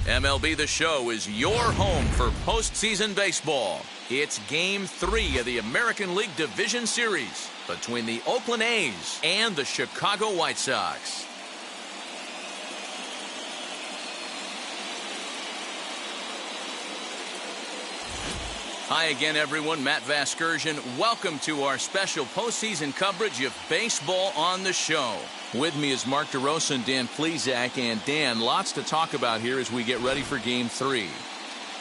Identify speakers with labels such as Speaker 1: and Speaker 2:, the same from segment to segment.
Speaker 1: MLB The Show is your home for postseason baseball. It's Game 3 of the American League Division Series between the Oakland A's and the Chicago White Sox. Hi again, everyone. Matt Vasgersian. Welcome to our special postseason coverage of baseball on the show. With me is Mark DeRosa and Dan Plesac. And Dan, lots to talk about here as we get ready for Game 3.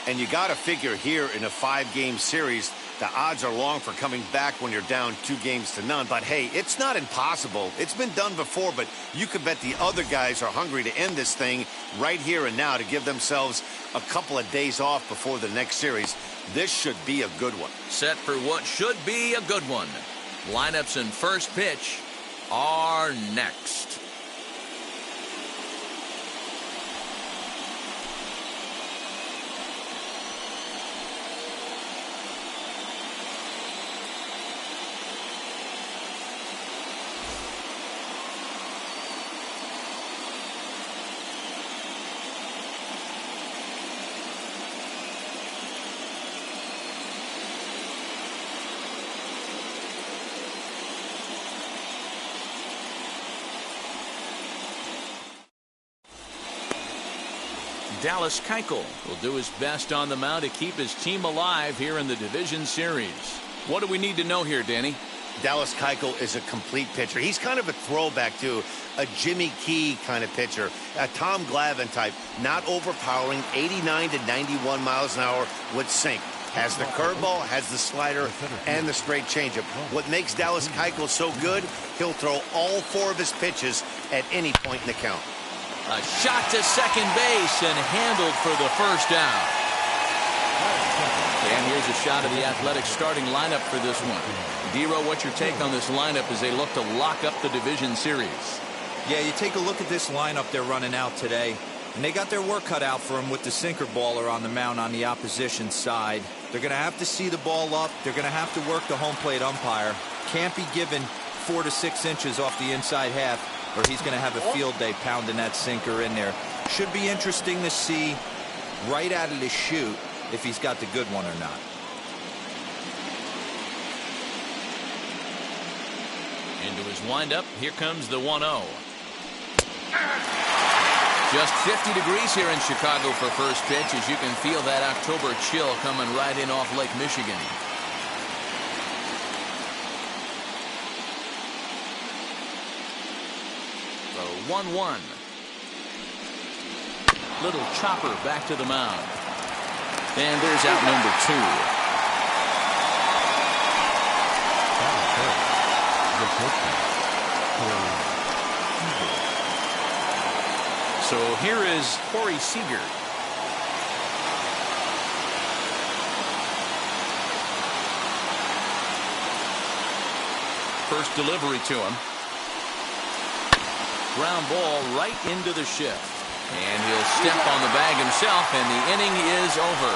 Speaker 2: And you got to figure here in a 5-game series, the odds are long for coming back when you're down 2-0. But hey, it's not impossible. It's been done before, but you could bet the other guys are hungry to end this thing right here and now to give themselves a couple of days off before the next series. This should be a good one.
Speaker 1: Set for what should be a good one. Lineups and first pitch are next. Dallas Keuchel will do his best on the mound to keep his team alive here in the division series. What do we need to know here, Danny?
Speaker 2: Dallas Keuchel is a complete pitcher. He's kind of a throwback to a Jimmy Key kind of pitcher, a Tom Glavine type, not overpowering, 89 to 91 miles an hour with sink. Has the curveball, has the slider, and the straight changeup. What makes Dallas Keuchel so good, he'll throw all 4 of his pitches at any point in the count.
Speaker 1: A shot to second base and handled for the first out. And here's a shot of the Athletics starting lineup for this one. Dero, what's your take on this lineup as they look to lock up the division series?
Speaker 3: Yeah, you take a look at this lineup they're running out today, and they got their work cut out for them with the sinker baller on the mound on the opposition side. They're going to have to see the ball up. They're going to have to work the home plate umpire. Can't be given 4 to 6 inches off the inside half, or he's going to have a field day pounding that sinker in there. Should be interesting to see right out of the chute if he's got the good one or not.
Speaker 1: Into his windup, here comes the 1-0. Just 50 degrees here in Chicago for first pitch, as you can feel that October chill coming right in off Lake Michigan. The 1-1. Little chopper back to the mound. And there's out number 2. So here is Corey Seeger. First delivery to him. Ground ball right into the shift. And he'll step on the bag himself, and the inning is over.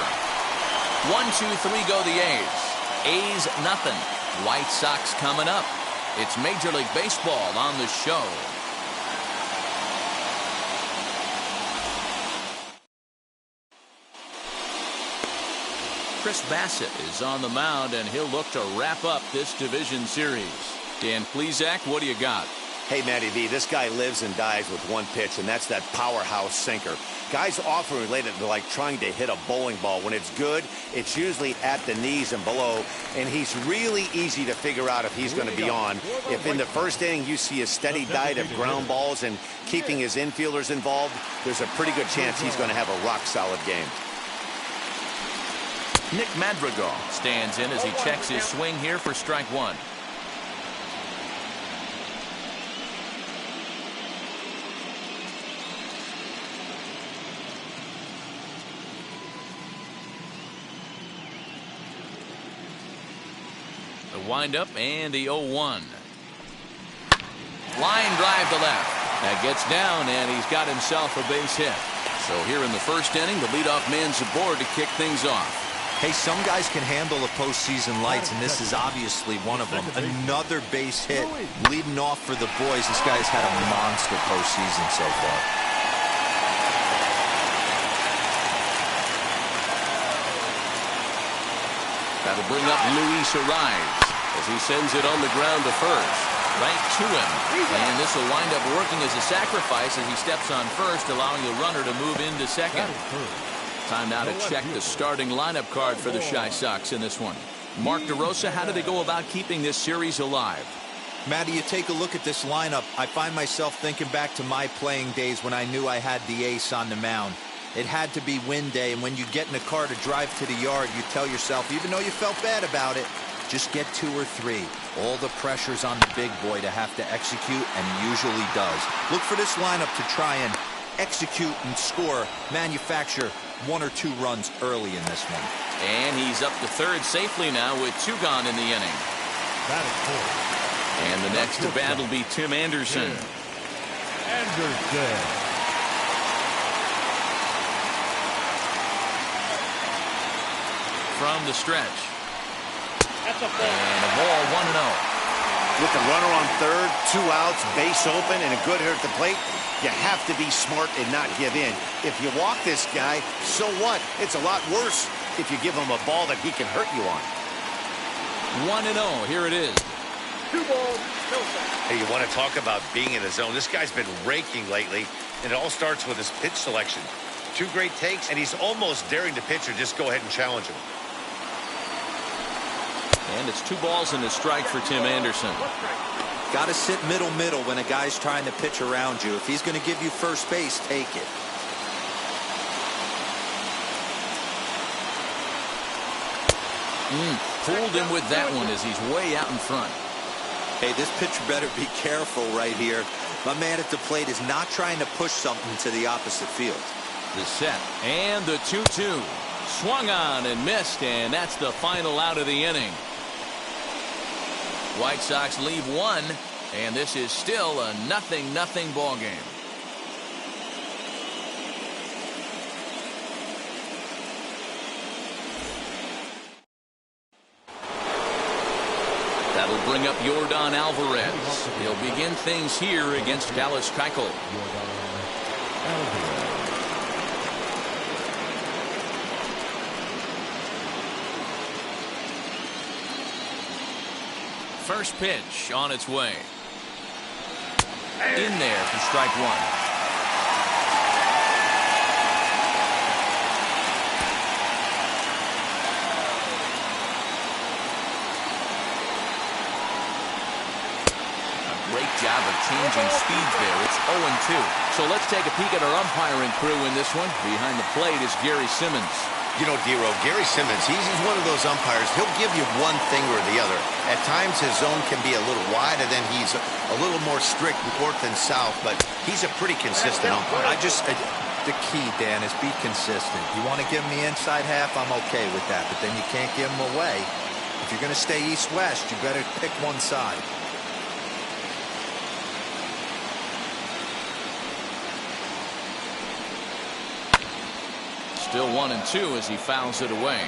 Speaker 1: 1-2-3 go the A's. A's nothing. White Sox coming up. It's Major League Baseball on the show. Chris Bassett is on the mound, and he'll look to wrap up this division series. Dan Plesac, what do you got?
Speaker 2: Hey, Matty V, this guy lives and dies with one pitch, and that's that powerhouse sinker. Guys often relate it to like trying to hit a bowling ball. When it's good, it's usually at the knees and below, and he's really easy to figure out if he's going to be on. If in the first inning you see a steady diet of ground balls and keeping his infielders involved, there's a pretty good chance he's going to have a rock-solid game.
Speaker 1: Nick Madrigal stands in as he checks his swing here for strike 1. The windup and the 0-1. Line drive to left. That gets down, and he's got himself a base hit. So here in the first inning, the leadoff man's aboard to kick things off.
Speaker 3: Hey, some guys can handle the postseason lights, and this is obviously one of them. Another base hit leading off for the boys. This guy's had a monster postseason so far.
Speaker 1: That'll bring up Luis Ariz as he sends it on the ground to first. Right to him. And this will wind up working as a sacrifice as he steps on first, allowing the runner to move into second. Time now to check the starting lineup card for the Chi Sox in this one. Mark DeRosa, how do they go about keeping this series alive?
Speaker 3: Matty, you take a look at this lineup. I find myself thinking back to my playing days when I knew I had the ace on the mound. It had to be win day, and when you get in a car to drive to the yard, you tell yourself, even though you felt bad about it, just get 2 or 3. All the pressure's on the big boy to have to execute, and he usually does. Look for this lineup to try and execute and score, manufacture 1 or 2 runs early in this one.
Speaker 1: And he's up to third safely now with 2 gone in the inning.
Speaker 4: That is four.
Speaker 1: And the next to bat will be Tim Anderson. From the stretch. And a ball 1-0.
Speaker 2: With the runner on third, 2 outs, base open, and a good hitter at the plate, you have to be smart and not give in. If you walk this guy, so what? It's a lot worse if you give him a ball that he can hurt you on.
Speaker 1: 1-0. Here it is.
Speaker 4: 2 balls, no strikes.
Speaker 5: Hey, you want to talk about being in the zone? This guy's been raking lately, and it all starts with his pitch selection. 2 great takes, and he's almost daring the pitcher just go ahead and challenge him.
Speaker 1: And it's 2 balls and a strike for Tim Anderson.
Speaker 3: Got to sit middle when a guy's trying to pitch around you. If he's going to give you first base, take it.
Speaker 1: Fooled him with that one as he's way out in front.
Speaker 3: Hey, this pitcher better be careful right here. My man at the plate is not trying to push something to the opposite field.
Speaker 1: The set and the 2-2. Swung on and missed, and that's the final out of the inning. White Sox leave 1, and this is still a 0-0 ball game. That'll bring up Yordan Alvarez. He'll begin things here against Dallas Keuchel. First pitch on its way. In there for strike 1. Great job of changing speeds there. It's 0-2. So let's take a peek at our umpiring crew in this one. Behind the plate is Gary Simmons.
Speaker 2: You know, Dero, Gary Simmons, he's one of those umpires. He'll give you one thing or the other. At times, his zone can be a little wide, and then he's a little more strict north and south, but he's a pretty consistent umpire.
Speaker 3: The key, Dan, is be consistent. You want to give him the inside half, I'm okay with that, but then you can't give him away. If you're going to stay east-west, you better pick one side.
Speaker 1: Still 1-2 as he fouls it away.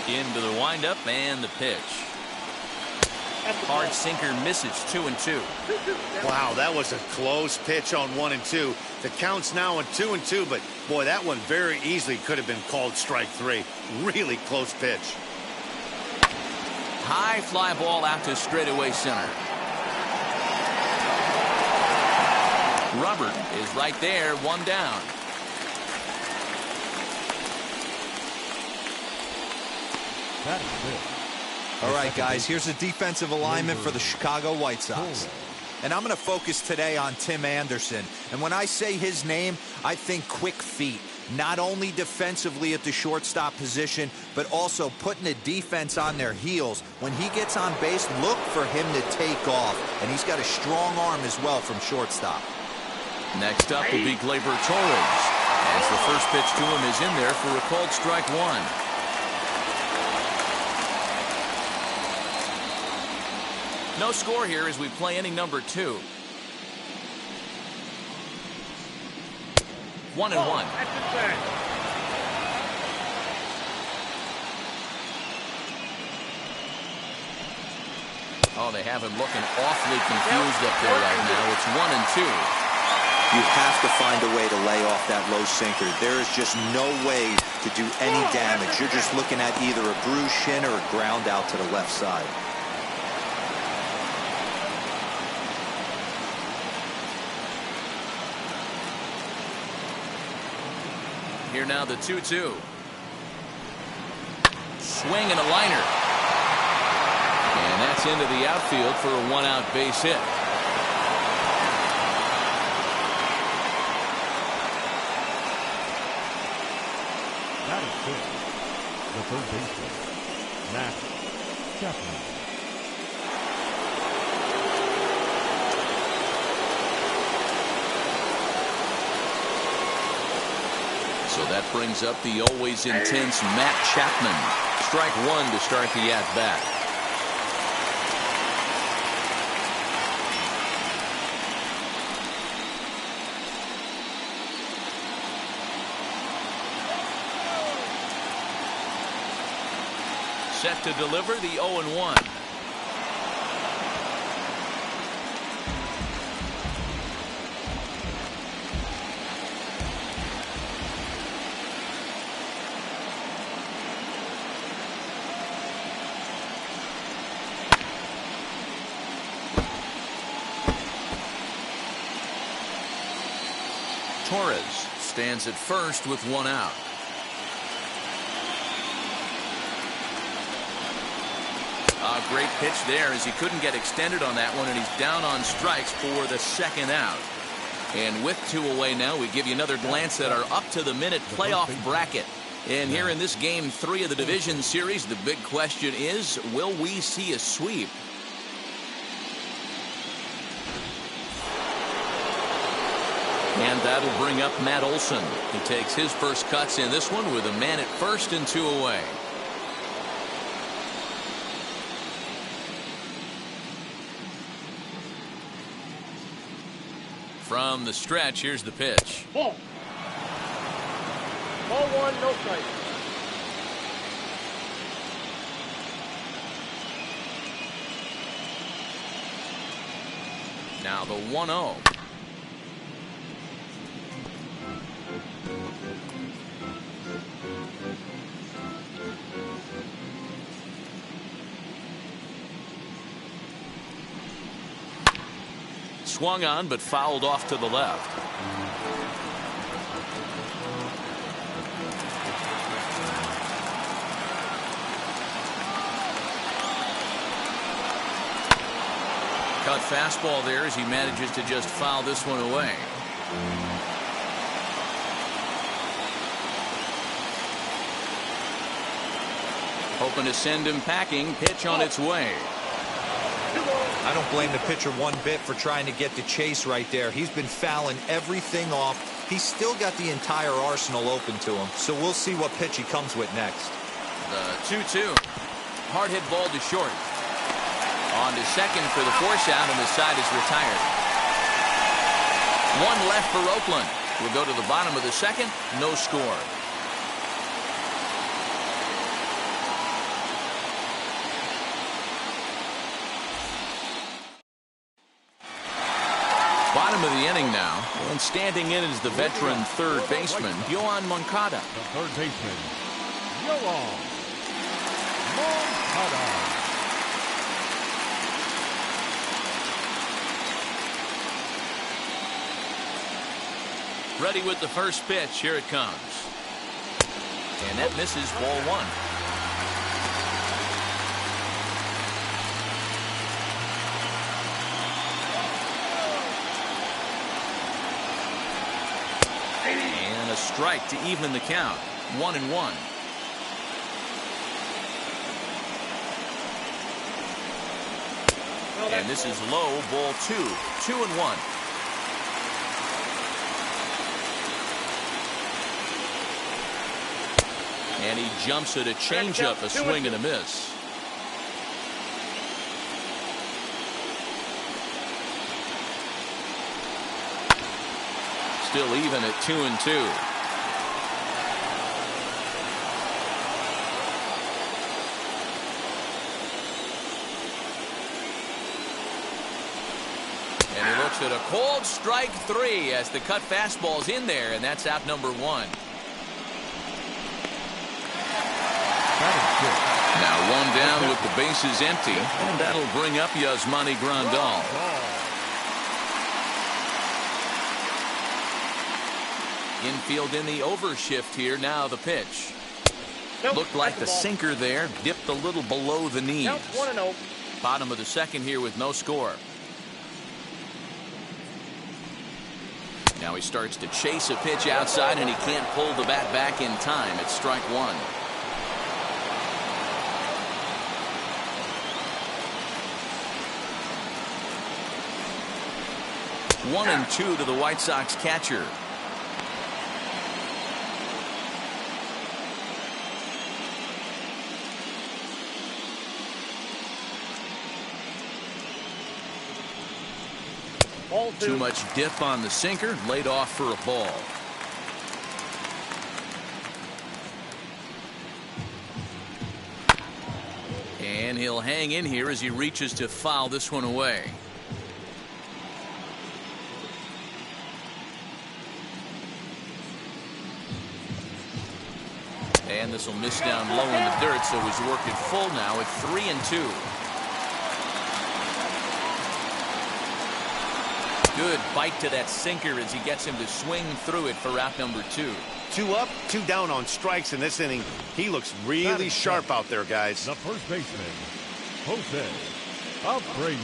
Speaker 1: Into the windup and the pitch. Hard sinker misses. 2-2.
Speaker 2: Wow, that was a close pitch on 1-2. The count's now on 2-2, but boy, that one very easily could have been called strike 3. Really close pitch.
Speaker 1: High fly ball out to straightaway center. Robert is right there, 1 down.
Speaker 3: All right, guys, here's the defensive alignment for the Chicago White Sox. And I'm going to focus today on Tim Anderson. And when I say his name, I think quick feet. Not only defensively at the shortstop position, but also putting the defense on their heels. When he gets on base, look for him to take off. And he's got a strong arm as well from shortstop.
Speaker 1: Next up will be Gleyber Torres, as the first pitch to him is in there for a called strike 1. No score here as we play inning number 2. 1-1. Oh, they have him looking awfully confused up there right now. It's 1-2.
Speaker 3: You have to find a way to lay off that low sinker. There is just no way to do any damage. You're just looking at either a bruised shin or a ground out to the left side.
Speaker 1: Here now the 2-2. Swing and a liner. And that's into the outfield for a one-out base hit.
Speaker 4: That is good. The third baseman, Matt Chapman.
Speaker 1: So that brings up the always intense Matt Chapman. Strike one to start the at-bat. Set to deliver the 0-1. Torres stands at first with one out. A great pitch there as he couldn't get extended on that one, and he's down on strikes for the second out. And with two away now, we give you another glance at our up-to-the-minute playoff bracket. And here in this Game 3 of the Division Series, the big question is, will we see a sweep? And that'll bring up Matt Olson. He takes his first cuts in this one with a man at first and two away. From the stretch, here's the pitch.
Speaker 4: Ball. Ball one, no strike.
Speaker 1: Now the 1-0. Swung on, but fouled off to the left. Cut fastball there as he manages to just foul this one away. Hoping to send him packing. Pitch on its way.
Speaker 3: I don't blame the pitcher one bit for trying to get the chase right there. He's been fouling everything off. He's still got the entire arsenal open to him. So we'll see what pitch he comes with next.
Speaker 1: The 2-2. Hard hit ball to short. On to second for the force out, and the side is retired. One left for Oakland. We'll go to the bottom of the second. No score. Bottom of the inning now, and standing in is the veteran third baseman, Johann Monkatta.
Speaker 4: The third baseman, Johann Moncada.
Speaker 1: Ready with the first pitch. Here it comes. And that misses, ball one. And a strike to even the count. 1-1. And this is low, ball 2. 2-1. And he jumps at a changeup, a swing and a miss. Still even at 2-2. And he looks looks at a cold strike 3 as the cut fastball's in there, and that's out number 1. Now 1 down with the bases empty, and that'll bring up Yasmani Grandal. Infield in the overshift here. Now the pitch. Looked like the sinker there, dipped a little below the knees.
Speaker 6: 1-0.
Speaker 1: Bottom of the second here with no score. Now he starts to chase a pitch outside, and he can't pull the bat back in time. It's strike 1. One and 2 to the White Sox catcher. Too much dip on the sinker, laid off for a ball. And he'll hang in here as he reaches to foul this one away. And this will miss down low in the dirt, so he's working full now at 3-2. Good bite to that sinker as he gets him to swing through it for out number 2.
Speaker 2: 2 up, 2 down on strikes in this inning. He looks really sharp out there, guys.
Speaker 4: The first baseman, Jose Abreu.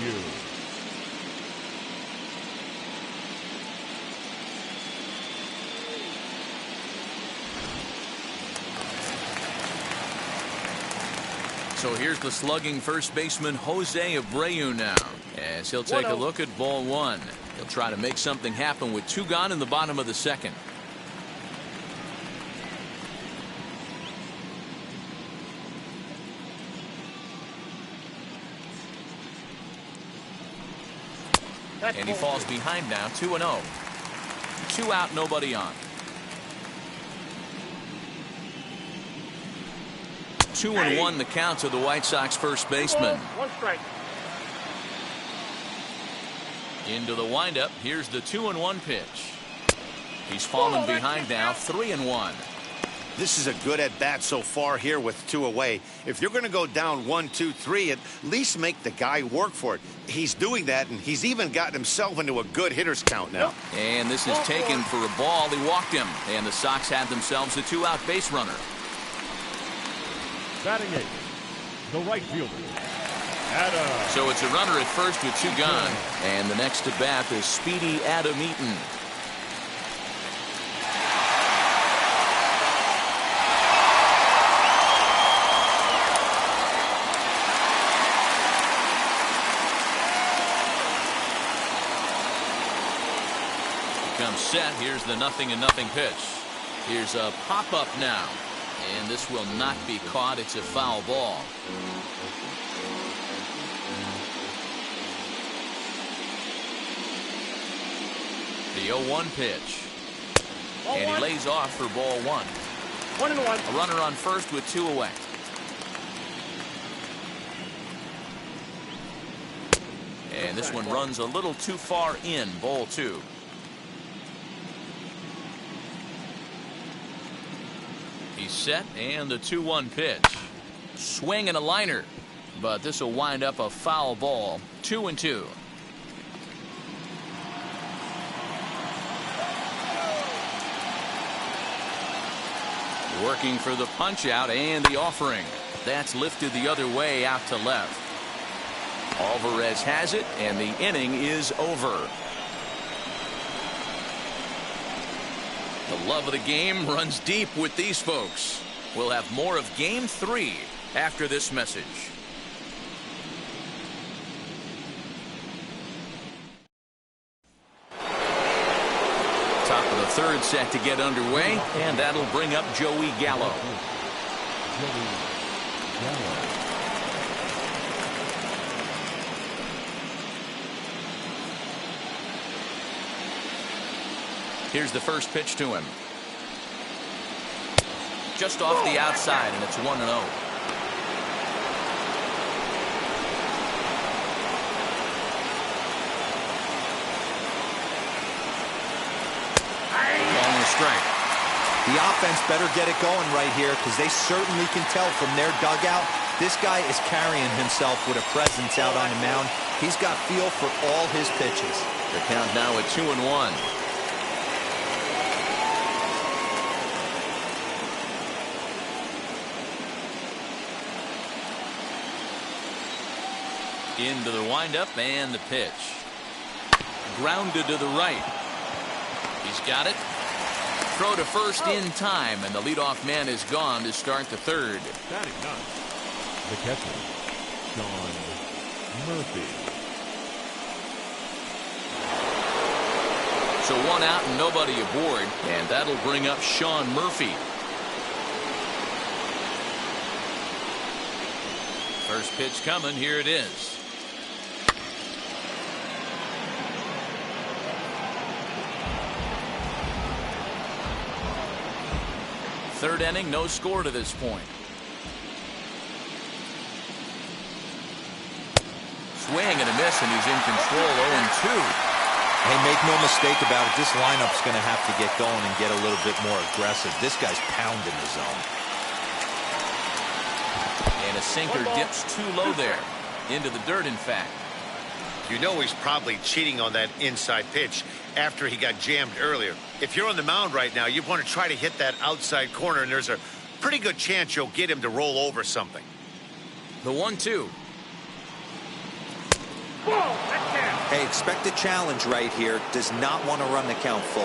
Speaker 1: So here's the slugging first baseman Jose Abreu now, as he'll take a look at ball 1. He'll try to make something happen with 2 gone in the bottom of the second. And he falls behind now, 2-0. 2 out, nobody on. 2-1 the count to the White Sox first baseman.
Speaker 6: 1 strike.
Speaker 1: Into the windup. Here's the 2-1 pitch. He's fallen behind now, 3-1.
Speaker 2: This is a good at bat so far here with 2 away. If you're going to go down 1, 2, 3, at least make the guy work for it. He's doing that, and he's even gotten himself into a good hitter's count now.
Speaker 1: And this is taken for a ball. He walked him, and the Sox have themselves a 2-out base runner.
Speaker 4: Batting 8th, the right fielder, Adam.
Speaker 1: So it's a runner at first with 2 gone. And the next to bat is speedy Adam Eaton. Comes set. Here's the 0-0 pitch. Here's a pop-up now. And this will not be caught. It's a foul ball. The 0-1 pitch. And he lays off for ball 1.
Speaker 6: 1-1.
Speaker 1: A runner on first with 2 away. And this one runs a little too far in, ball 2. He's set, and the 2-1 pitch. Swing and a liner, but this will wind up a foul ball. 2-2. Working for the punch out and the offering. That's lifted the other way out to left. Alvarez has it, and the inning is over. The love of the game runs deep with these folks. We'll have more of Game 3 after this message. Top of the third set to get underway, and that'll bring up Joey Gallo. Here's the first pitch to him. Just off the outside, and it's 1-0.
Speaker 3: strike. The offense better get it going right here because they certainly can tell from their dugout this guy is carrying himself with a presence out on the mound. He's got feel for all his pitches.
Speaker 1: The count now at 2-1. Into the windup and the pitch. Grounded to the right. He's got it. Throw to first in time, and the leadoff man is gone to start the third.
Speaker 4: Batting ninth, the catcher, Johann Murphy.
Speaker 1: So one out and nobody aboard, and that'll bring up Sean Murphy. First pitch coming. Here it is. Third inning, no score to this point. Swing and a miss, and he's in control. 0-2.
Speaker 3: Hey, make no mistake about it. This lineup's going to have to get going and get a little bit more aggressive. This guy's pounding the zone.
Speaker 1: And a sinker dips too low there. Into the dirt, in fact.
Speaker 5: You know he's probably cheating on that inside pitch after he got jammed earlier. If you're on the mound right now, you want to try to hit that outside corner, and there's a pretty good chance you'll get him to roll over something.
Speaker 1: The 1-2.
Speaker 3: Hey, expect a challenge right here. Does not want to run the count full.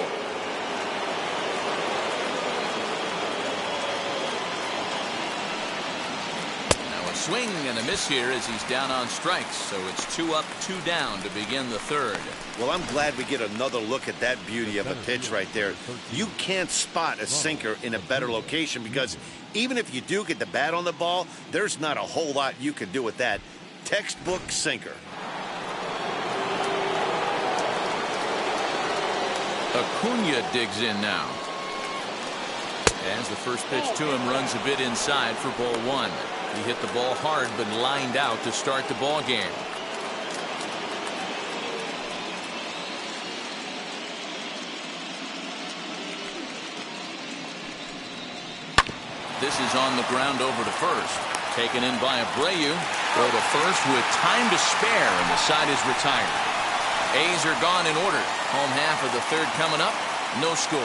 Speaker 1: Now a swing and a miss here as he's down on strikes. So it's 2 up, 2 down to begin the third.
Speaker 2: Well, I'm glad we get another look at that beauty of a pitch right there. You can't spot a sinker in a better location because even if you do get the bat on the ball, there's not a whole lot you can do with that. Textbook sinker.
Speaker 1: Acuna digs in now. As the first pitch to him runs a bit inside for ball 1. He hit the ball hard but lined out to start the ball game. This is on the ground over to first. Taken in by Abreu. Throw to first with time to spare, and the side is retired. A's are gone in order. Home half of the third coming up. No score.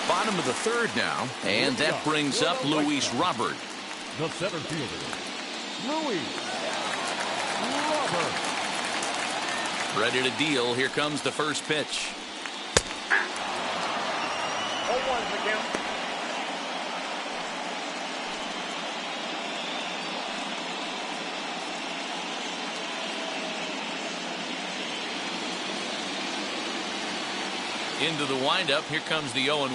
Speaker 1: Bottom of the third now, and that brings up Luis Robert.
Speaker 4: The center fielder, Luis Robert.
Speaker 1: Ready to deal. Here comes the first pitch.
Speaker 6: 0-1's the count.
Speaker 1: Into the windup. Here comes the 0-1.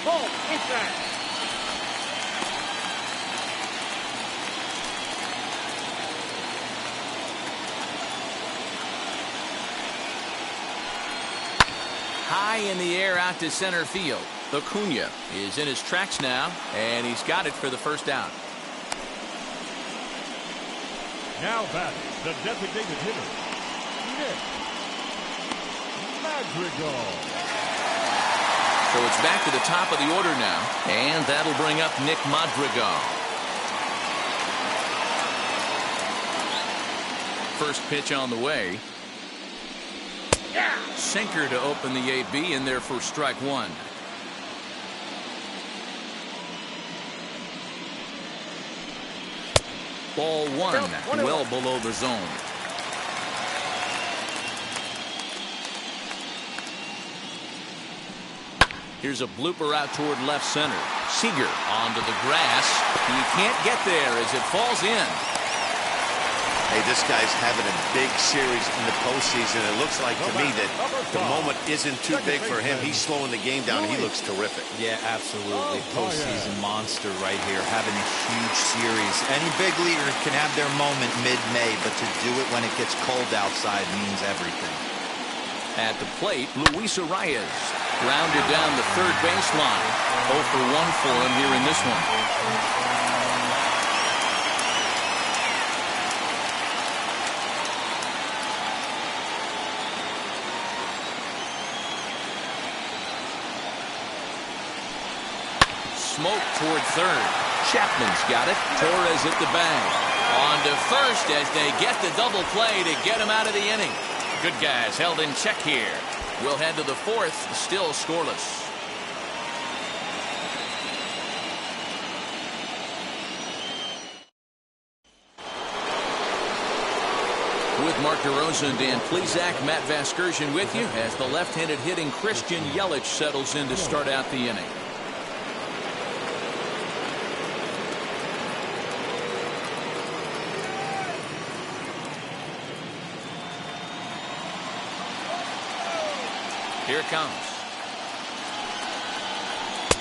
Speaker 6: Ball inside.
Speaker 1: High in the air out to center field. Acuna is in his tracks now, and he's got it for the first out.
Speaker 4: Now batting, the designated hitter, Nick Madrigal.
Speaker 1: So it's back to the top of the order now, and that'll bring up Nick Madrigal. First pitch on the way. Sinker to open the AB in there for strike 1. Ball 1, well below the zone. Here's a blooper out toward left center. Seeger onto the grass. He can't get there as it falls in.
Speaker 2: Hey, this guy's having a big series in the postseason. It looks like to me that the moment isn't too big for him. He's slowing the game down. He looks terrific.
Speaker 3: Yeah, absolutely. Postseason monster right here, having a huge series. Any big leaguer can have their moment mid-May, but to do it when it gets cold outside means everything.
Speaker 1: At the plate, Luis Arias. Grounded down the third baseline. 0 for 1 for him here in this one. Smoke toward third. Chapman's got it. Torres hit the bag. On to first as they get the double play to get him out of the inning. Good guys held in check here. We'll head to the fourth, still scoreless. With Mark DeRosa and Dan Plesac, Matt Vasgersian with you as the left-handed hitting Christian Yellich settles in to start out the inning. Here it comes.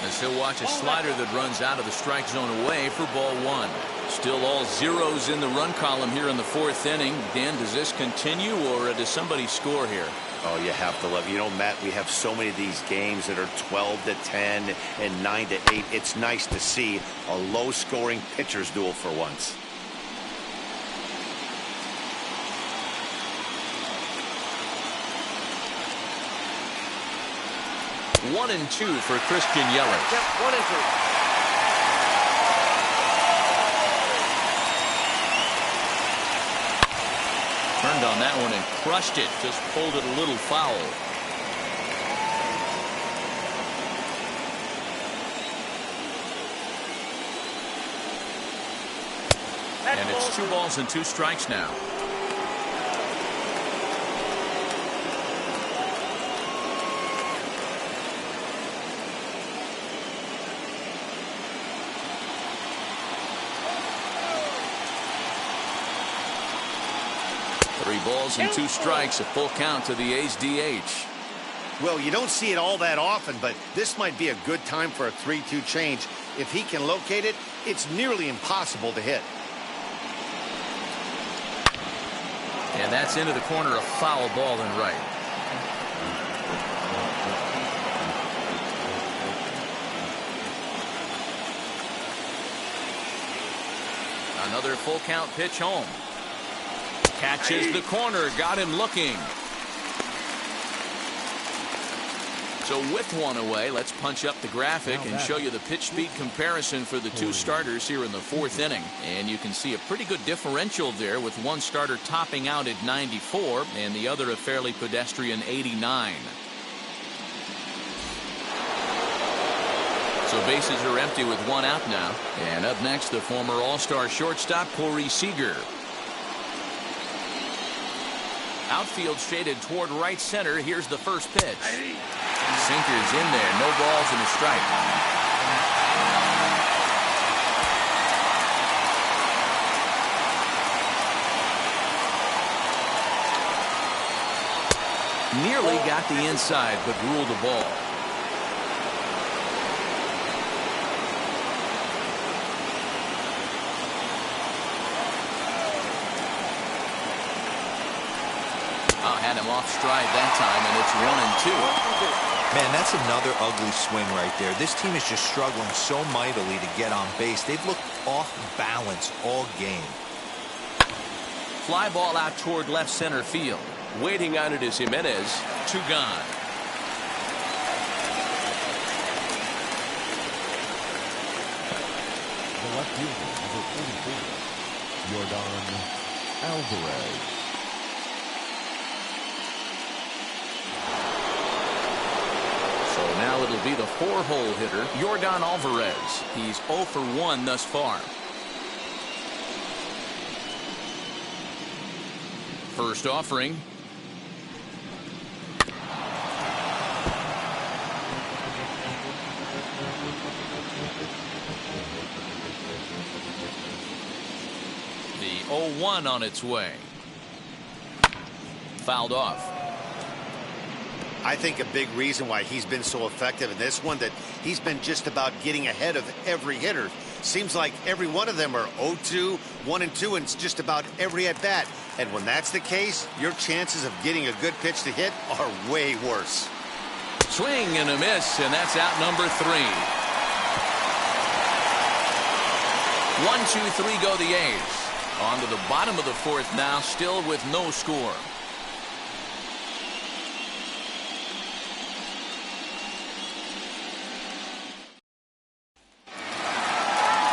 Speaker 1: As he'll watch a slider that runs out of the strike zone away for ball one. Still all zeros in the run column here in the fourth inning. Dan, does this continue or does somebody score here?
Speaker 2: Oh, you have to love. You know, Matt, we have so many of these games that are 12 to 10 and 9 to 8. It's nice to see a low-scoring pitcher's duel for once.
Speaker 1: 1-2 for Christian Yellich.
Speaker 6: Yep, 1-2.
Speaker 1: Turned on that one and crushed it. Just pulled it a little foul. And it's 2 balls and 2 strikes now. Three balls and 2 strikes, a full count to the A's DH.
Speaker 2: Well, you don't see it all that often, but this might be a good time for a 3-2 change. If he can locate it, it's nearly impossible to hit.
Speaker 1: And that's into the corner, a foul ball and right. Another full count pitch home. Catches the corner, got him looking. So with one away, let's punch up the graphic and show you the pitch speed comparison for the 2 starters here in the fourth inning. And you can see a pretty good differential there with one starter topping out at 94 and the other a fairly pedestrian 89. So bases are empty with 1 out now. And up next, the former All-Star shortstop Corey Seeger. Outfield shaded toward right center. Here's the first pitch. Sinker's in there. No balls and a strike. Nearly got the inside, but ruled the ball. Had him off stride that time, and it's 1-2.
Speaker 3: Man, that's another ugly swing right there. This team is just struggling so mightily to get on base. They've looked off balance all game.
Speaker 1: Fly ball out toward left center field. Waiting on it is Jimenez. 2 gone.
Speaker 4: The left fielder, number 44, Johann Abreu.
Speaker 1: Now it'll be the 4-hole hitter, Yordan Alvarez. He's 0 for 1 thus far. First offering. The 0-1 on its way. Fouled off.
Speaker 2: I think a big reason why he's been so effective in this one that he's been just about getting ahead of every hitter. Seems like every one of them are 0-2, 1-2, and it's just about every at bat. And when that's the case, your chances of getting a good pitch to hit are way worse.
Speaker 1: Swing and a miss, and that's out number 3. 1-2-3 go the A's. On to the bottom of the 4th now, still with no score.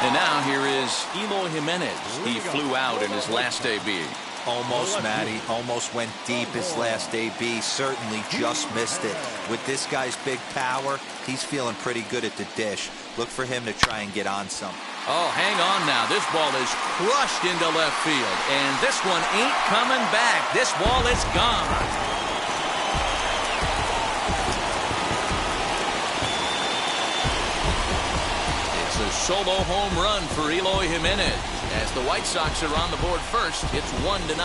Speaker 1: And now here is Eloy Jimenez. He flew out in his last AB.
Speaker 3: Almost, Matty. Almost went deep his last AB. Certainly just missed it. With this guy's big power, he's feeling pretty good at the dish. Look for him to try and get on some.
Speaker 1: Oh, hang on now. This ball is crushed into left field. And this one ain't coming back. This ball is gone. It's a solo home run for Eloy Jimenez. As the White Sox are on the board first, it's 1-0.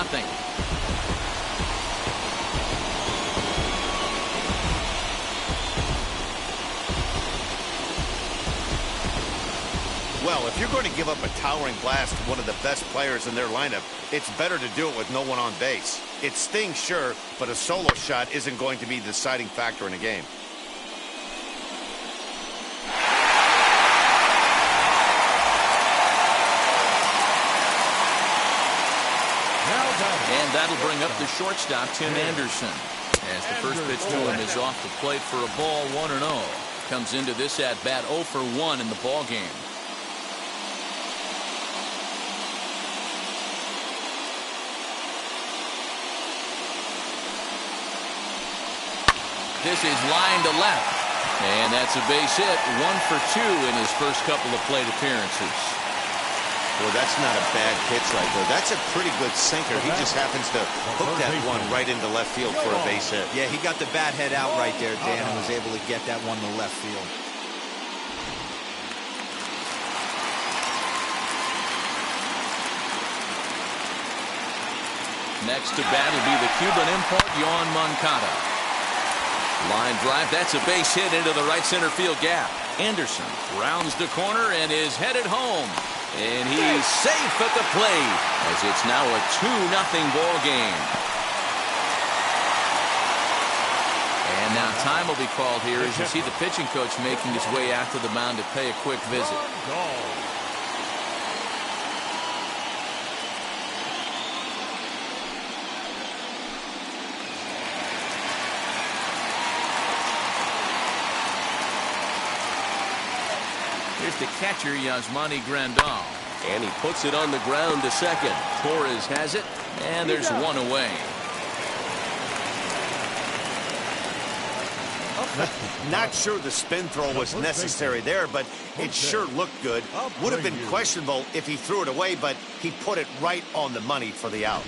Speaker 2: Well, if you're going to give up a towering blast to one of the best players in their lineup, it's better to do it with no one on base. It stings, sure, but a solo shot isn't going to be the deciding factor in a game.
Speaker 1: And that'll bring up the shortstop, Tim Anderson. As the first pitch to him is off the plate for a ball, 1-0. Comes into this at-bat 0 for 1 in the ball game. This is line to left. And that's a base hit. 1 for 2 in his first couple of plate appearances.
Speaker 2: Well, that's not a bad pitch right there. That's a pretty good sinker. He just happens to hook that one right into left field for a base hit.
Speaker 3: Yeah, he got the bat head out right there, Dan, and was able to get that one to left field.
Speaker 1: Next to bat will be the Cuban import, Johann Monkatta. Line drive, that's a base hit into the right center field gap. Anderson rounds the corner and is headed home. And he's safe at the plate as it's now a 2-0 ball game. And now time will be called here as you see the pitching coach making his way out to the mound to pay a quick visit. Here's the catcher, Yasmani Grandal. And he puts it on the ground to second. Torres has it, and there's one away.
Speaker 2: Not sure the spin throw was necessary there, but it sure looked good. Would have been questionable if he threw it away, but he put it right on the money for the out.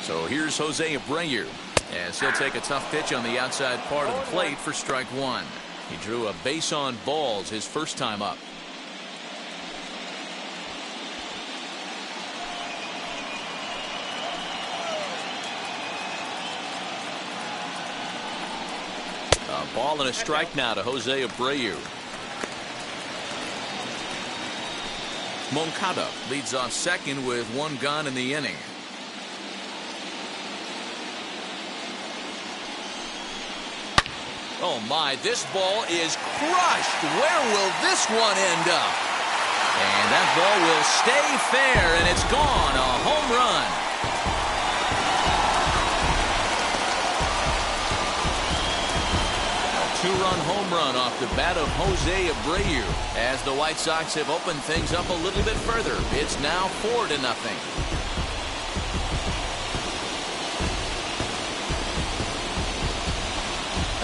Speaker 1: So here's Jose Abreu as he'll take a tough pitch on the outside part of the plate for strike 1. He drew a base on balls his first time up. A ball and a strike now to Jose Abreu. Moncada leads off second with 1 gone in the inning. Oh my, this ball is crushed. Where will this one end up? And that ball will stay fair, and it's gone. A home run. A 2-run home run off the bat of Jose Abreu. As the White Sox have opened things up a little bit further. It's now 4-0.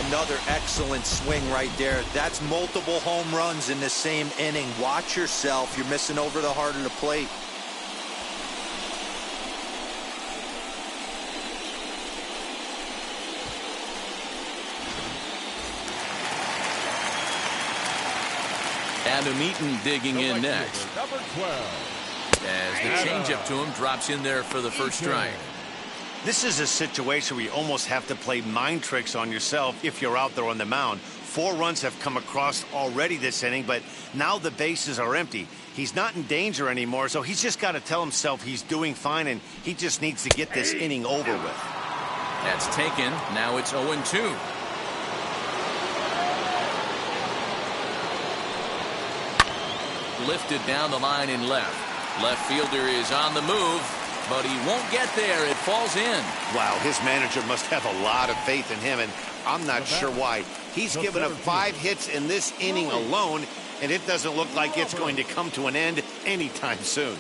Speaker 3: Another excellent swing right there. That's multiple home runs in the same inning. Watch yourself. You're missing over the heart of the plate.
Speaker 1: Adam Eaton digging in next.
Speaker 4: Number 12.
Speaker 1: As the changeup to him drops in there for the first strike.
Speaker 2: This is a situation where you almost have to play mind tricks on yourself if you're out there on the mound. 4 runs have come across already this inning, but now the bases are empty. He's not in danger anymore, so he's just got to tell himself he's doing fine, and he just needs to get this inning over with.
Speaker 1: That's taken. Now it's 0-2. Lifted down the line in left. Left fielder is on the move, but he won't get there. It falls in.
Speaker 2: Wow, his manager must have a lot of faith in him, and I'm not sure why. He's given up 5 hits in this inning alone, and it doesn't look like it's going to come to an end anytime soon.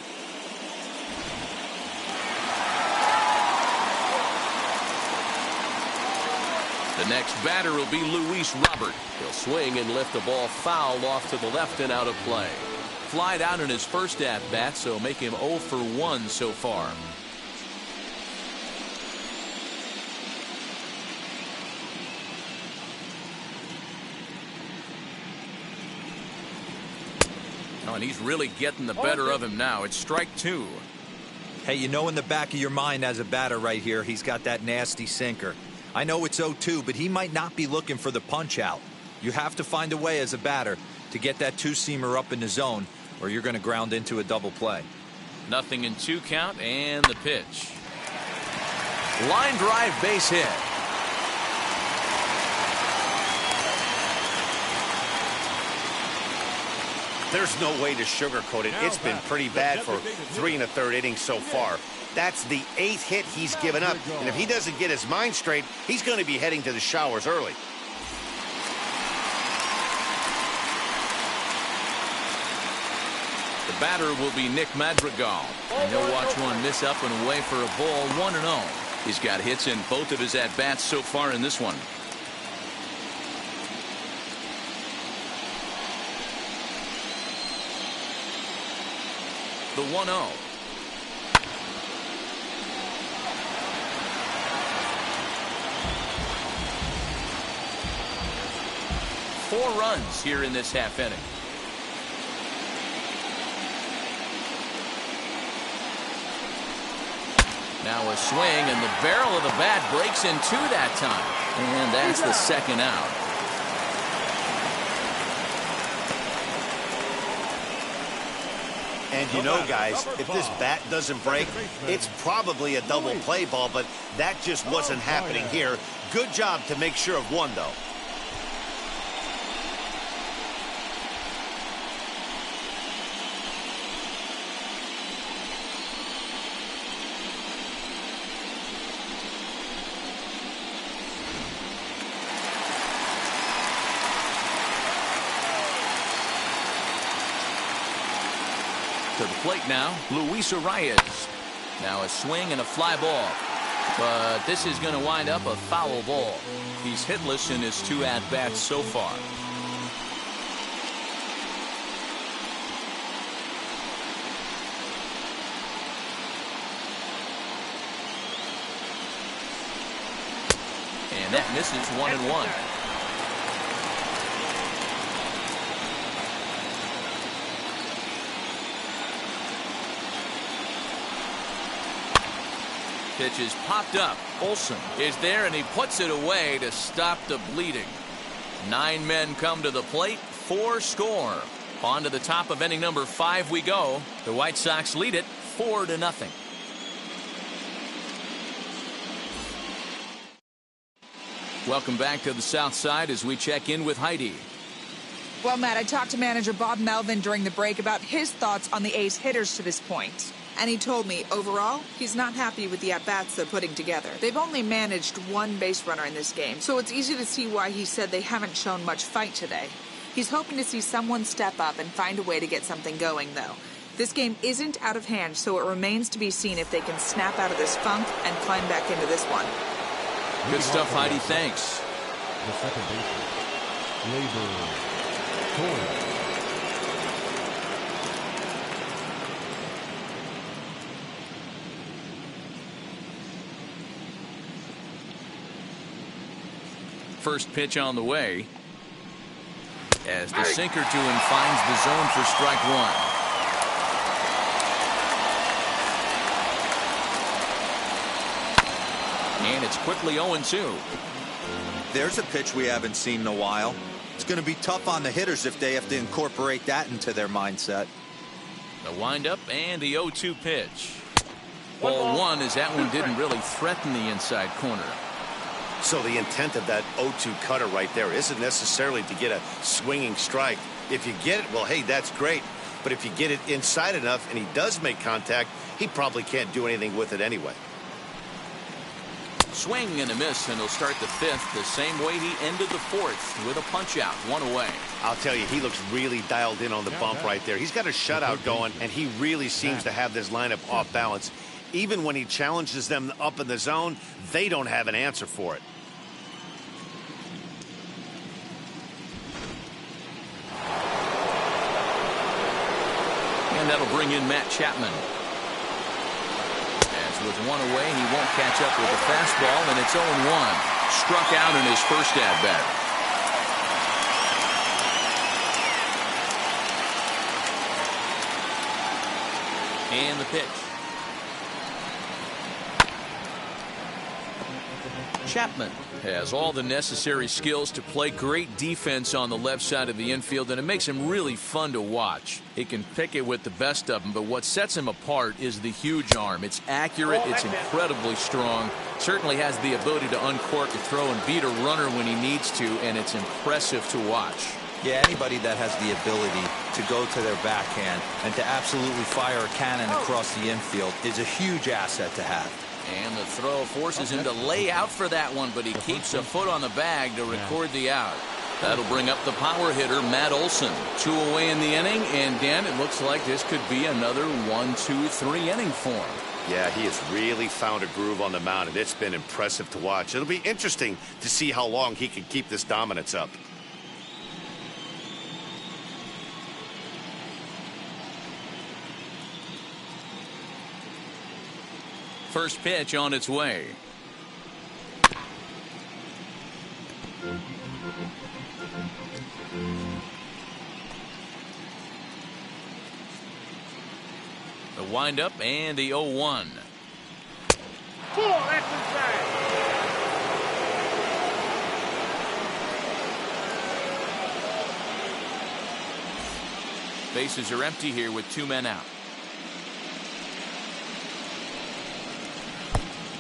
Speaker 1: The next batter will be Luis Robert. He'll swing and lift the ball foul off to the left and out of play. Flied out in his first at-bat, so make him 0 for 1 so far. Oh, and he's really getting the better of him now. It's strike 2.
Speaker 3: Hey, you know in the back of your mind as a batter right here, he's got that nasty sinker. I know it's 0-2, but he might not be looking for the punch out. You have to find a way as a batter to get that 2-seamer up in the zone, or you're going to ground into a double play.
Speaker 1: 0-2 count, and the pitch. Line drive, base hit.
Speaker 2: There's no way to sugarcoat it. It's been pretty bad for 3 1/3 innings so far. That's the 8th hit he's given up, and if he doesn't get his mind straight, he's going to be heading to the showers early.
Speaker 1: The batter will be Nick Madrigal, and he'll watch one miss up and away for a ball, 1-0. He's got hits in both of his at-bats so far in this one. The 1-0. Four runs here in this half inning. Now a swing, and the barrel of the bat breaks in 2 that time. And that's the second out.
Speaker 2: And you know, guys, if this bat doesn't break, it's probably a double play ball, but that just wasn't happening here. Good job to make sure of one, though.
Speaker 1: To the plate now, Luis Arias. Now a swing and a fly ball. But this is going to wind up a foul ball. He's hitless in his 2 at-bats so far. And that misses 1-1. Pitch is popped up. Olson is there, and he puts it away to stop the bleeding. 9 men come to the plate, 4 score. On to the top of inning number 5 we go. The White Sox lead it 4-0. Welcome back to the South Side as we check in with Heidi.
Speaker 7: Well, Matt, I talked to manager Bob Melvin during the break about his thoughts on the A's hitters to this point. And he told me, overall, he's not happy with the at-bats they're putting together. They've only managed 1 base runner in this game, so it's easy to see why he said they haven't shown much fight today. He's hoping to see someone step up and find a way to get something going, though. This game isn't out of hand, so it remains to be seen if they can snap out of this funk and climb back into this one.
Speaker 1: Good stuff, Heidi. Thanks.
Speaker 4: The second baseman, Abreu.
Speaker 1: First pitch on the way as the sinker to him finds the zone for strike 1. And it's quickly 0-2.
Speaker 3: There's a pitch we haven't seen in a while. It's going to be tough on the hitters if they have to incorporate that into their mindset.
Speaker 1: The windup and the 0-2 pitch. Ball one, as that one didn't really threaten the inside corner.
Speaker 2: So the intent of that 0-2 cutter right there isn't necessarily to get a swinging strike. If you get it, well, hey, that's great. But if you get it inside enough and he does make contact, he probably can't do anything with it anyway.
Speaker 1: Swing and a miss, and he'll start the fifth the same way he ended the fourth, with a punch out, one away.
Speaker 2: I'll tell you, he looks really dialed in on the bump right there. He's got a shutout going, and he really seems to have this lineup off balance. Even when he challenges them up in the zone, they don't have an answer for it.
Speaker 1: And that'll bring in Matt Chapman. As with one away, he won't catch up with the fastball, and it's 0-1. Struck out in his first at-bat. And the pitch. Chapman has all the necessary skills to play great defense on the left side of the infield, and it makes him really fun to watch. He can pick it with the best of them, but what sets him apart is the huge arm. It's accurate, it's incredibly strong, certainly has the ability to uncork a throw and beat a runner when he needs to, and it's impressive to watch.
Speaker 3: Yeah, anybody that has the ability to go to their backhand and to absolutely fire a cannon across the infield is a huge asset to have.
Speaker 1: And the throw forces him to lay out for that one, but he keeps a foot on the bag to record the out. That'll bring up the power hitter, Matt Olson. 2 away in the inning, and Dan, it looks like this could be another 1-2-3 inning for him.
Speaker 2: Yeah, he has really found a groove on the mound, and it's been impressive to watch. It'll be interesting to see how long he can keep this dominance up.
Speaker 1: First pitch on its way. The windup and the 0-1.
Speaker 6: That's inside.
Speaker 1: Bases are empty here with 2 men out.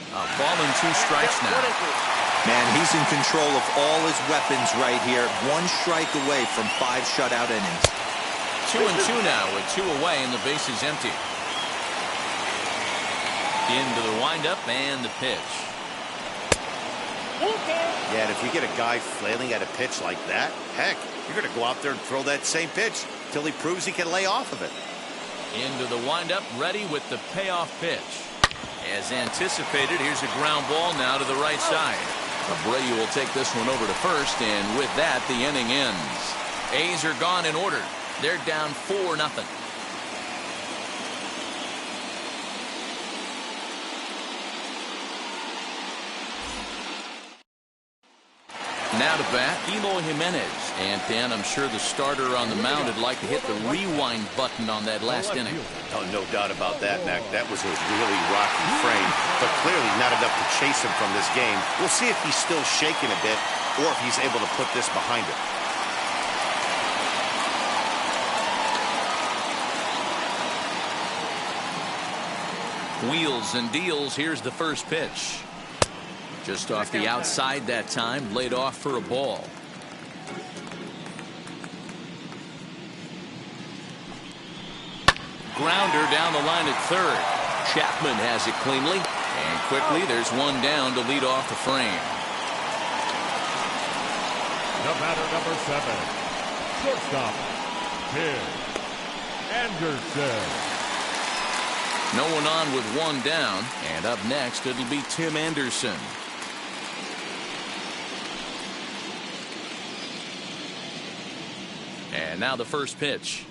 Speaker 1: A ball and 2 strikes now.
Speaker 3: Man, he's in control of all his weapons right here. 1 strike away from 5 shutout innings.
Speaker 1: 2-2 now with 2 away and the base is empty. Into the windup and the pitch.
Speaker 2: Yeah, and if you get a guy flailing at a pitch like that, heck, you're going to go out there and throw that same pitch till he proves he can lay off of it.
Speaker 1: Into the windup, ready with the payoff pitch. As anticipated, here's a ground ball now to the right side. Abreu will take this one over to first, and with that, the inning ends. A's are gone in order. They're down 4-0. Now to bat, Eloy Jimenez. And Dan, I'm sure the starter on the mound would like to hit the rewind button on that last inning.
Speaker 2: Oh, no doubt about that, Mac. That was a really rocky frame, but clearly not enough to chase him from this game. We'll see if he's still shaking a bit or if he's able to put this behind him.
Speaker 1: Wheels and deals. Here's the first pitch. Just off the outside that time, laid off for a ball. Grounder down the line at third. Chapman has it cleanly, and quickly there's one down to lead off the frame.
Speaker 4: The batter, number 7, shortstop, Tim Anderson.
Speaker 1: No one on with one down, and up next it'll be Tim Anderson. And now the first pitch.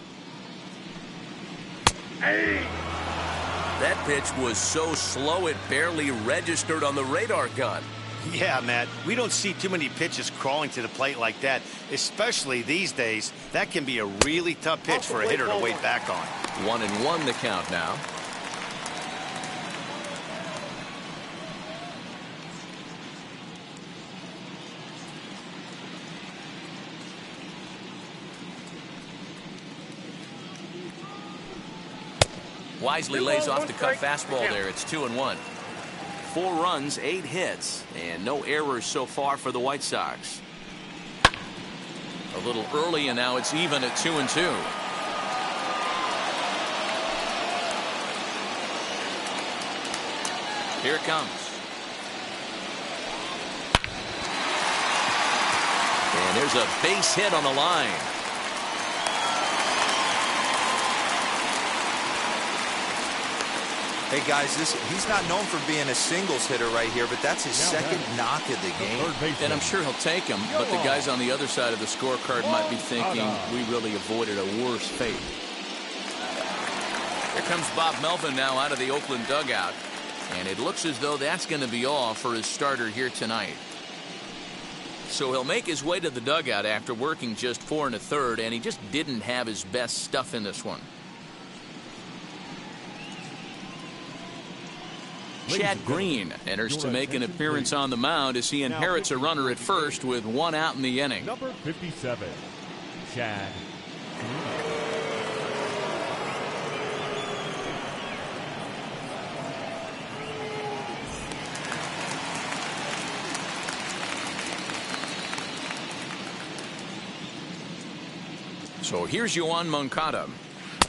Speaker 1: That pitch was so slow it barely registered on the radar gun.
Speaker 2: Yeah, Matt, we don't see too many pitches crawling to the plate like that, especially these days. That can be a really tough pitch for a hitter to wait back on.
Speaker 1: 1-1 the count now. wisely lays off the cut fastball there. It's 2-1. 4 runs, 8 hits, and no errors so far for the White Sox. A little early, and now it's even at 2-2. Here it comes. And there's a base hit on the line.
Speaker 3: Hey guys, he's not known for being a singles hitter right here, but that's his second knock of the game.
Speaker 1: And I'm sure he'll take him, but the guys on the other side of the scorecard might be thinking we really avoided a worse fate. Here comes Bob Melvin now out of the Oakland dugout, and it looks as though that's going to be all for his starter here tonight. So he'll make his way to the dugout after working just 4 1/3, and he just didn't have his best stuff in this one. Chad Greene enters to make an appearance on the mound as he inherits a runner at first with 1 out in the inning.
Speaker 4: Number 57, Chad Greene.
Speaker 1: So here's Johann Monkatta,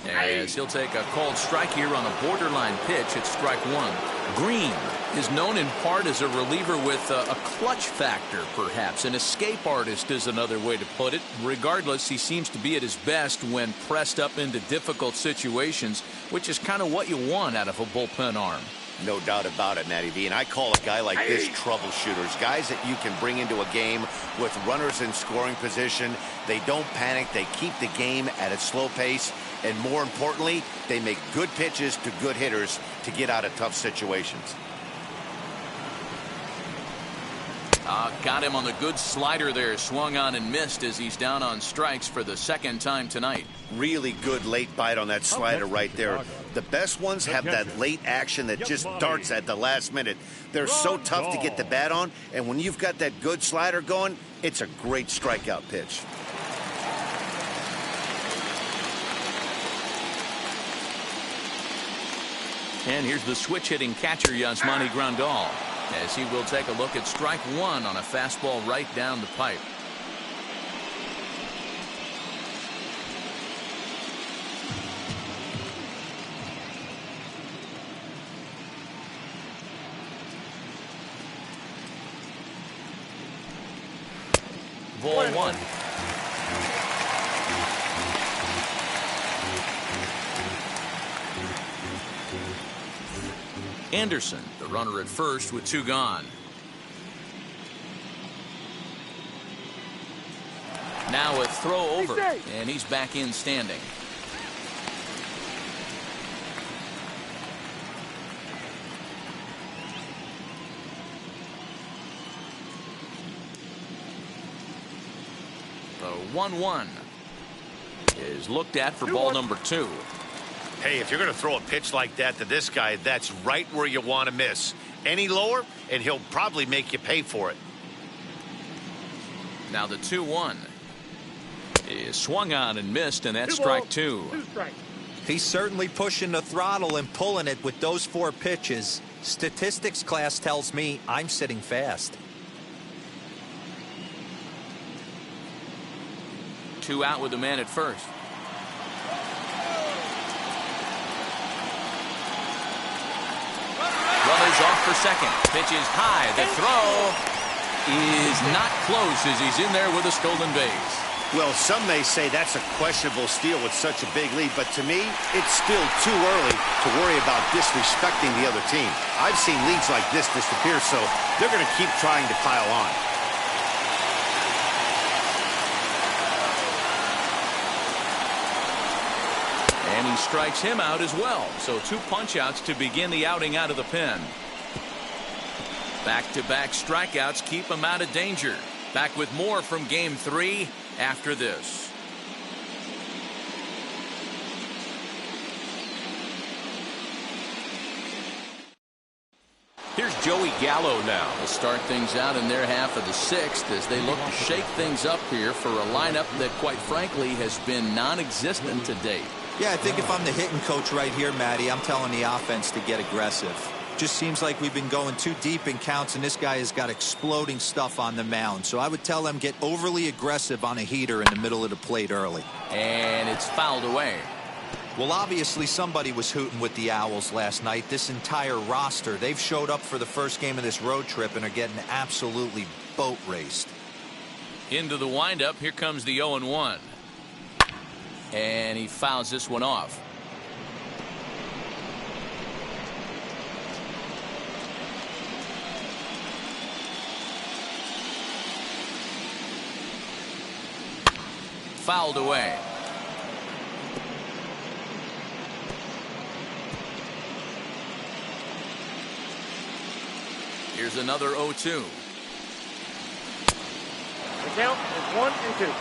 Speaker 1: as he'll take a called strike here on a borderline pitch at strike 1. Greene is known in part as a reliever with a clutch factor, perhaps. An escape artist is another way to put it. Regardless, he seems to be at his best when pressed up into difficult situations, which is kind of what you want out of a bullpen arm.
Speaker 2: No doubt about it, Matty V. And I call a guy like this troubleshooters. Guys that you can bring into a game with runners in scoring position. They don't panic. They keep the game at a slow pace. And more importantly, they make good pitches to good hitters to get out of tough situations.
Speaker 1: Got him on the good slider there. Swung on and missed as he's down on strikes for the second time tonight.
Speaker 2: Really good late bite on that slider right there. The best ones have that late action that just darts at the last minute. They're so tough to get the bat on, and when you've got that good slider going, it's a great strikeout pitch.
Speaker 1: And here's the switch-hitting catcher, Yasmani Grandal, as he will take a look at strike 1 on a fastball right down the pipe. Ball 1. Anderson, the runner at first with 2 gone. Now a throw over, and he's back in standing. The 1-1 is looked at for ball number 2.
Speaker 5: Hey, if you're going to throw a pitch like that to this guy, that's right where you want to miss. Any lower, and he'll probably make you pay for it.
Speaker 1: Now the 2-1 is swung on and missed, and that's strike 2.
Speaker 3: He's certainly pushing the throttle and pulling it with those 4 pitches. Statistics class tells me I'm sitting fast.
Speaker 1: 2 out with the man at first. Runners off for second. Pitch is high. The throw is not close as he's in there with a stolen base.
Speaker 2: Well, some may say that's a questionable steal with such a big lead, but to me, it's still too early to worry about disrespecting the other team. I've seen leads like this disappear, so they're going to keep trying to pile on.
Speaker 1: And he strikes him out as well. So 2 punch-outs to begin the outing out of the pen. Back-to-back strikeouts keep him out of danger. Back with more from Game 3 after this. Here's Joey Gallo now. They'll start things out in their half of the 6th as they look to shake things up here for a lineup that, quite frankly, has been non-existent to date.
Speaker 3: Yeah, I think if I'm the hitting coach right here, Matty, I'm telling the offense to get aggressive. Just seems like we've been going too deep in counts, and this guy has got exploding stuff on the mound. So I would tell them get overly aggressive on a heater in the middle of the plate early.
Speaker 1: And it's fouled away.
Speaker 3: Well, obviously somebody was hooting with the Owls last night. This entire roster, they've showed up for the first game of this road trip and are getting absolutely boat raced.
Speaker 1: Into the windup, here comes the 0-1. And he fouls this one off. Fouled away. Here's another 0-2.
Speaker 6: The count is 1-2.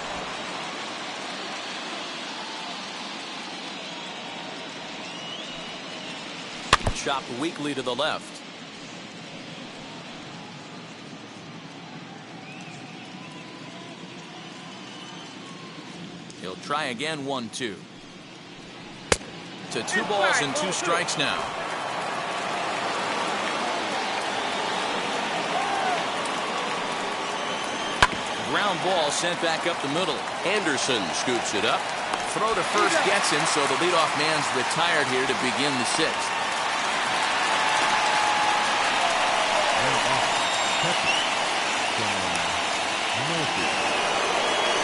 Speaker 1: Chopped weakly to the left. He'll try again, 1-2. To 2 balls and 2 strikes now. Ground ball sent back up the middle. Anderson scoops it up. Throw to first gets him, so the leadoff man's retired here to begin the 6th.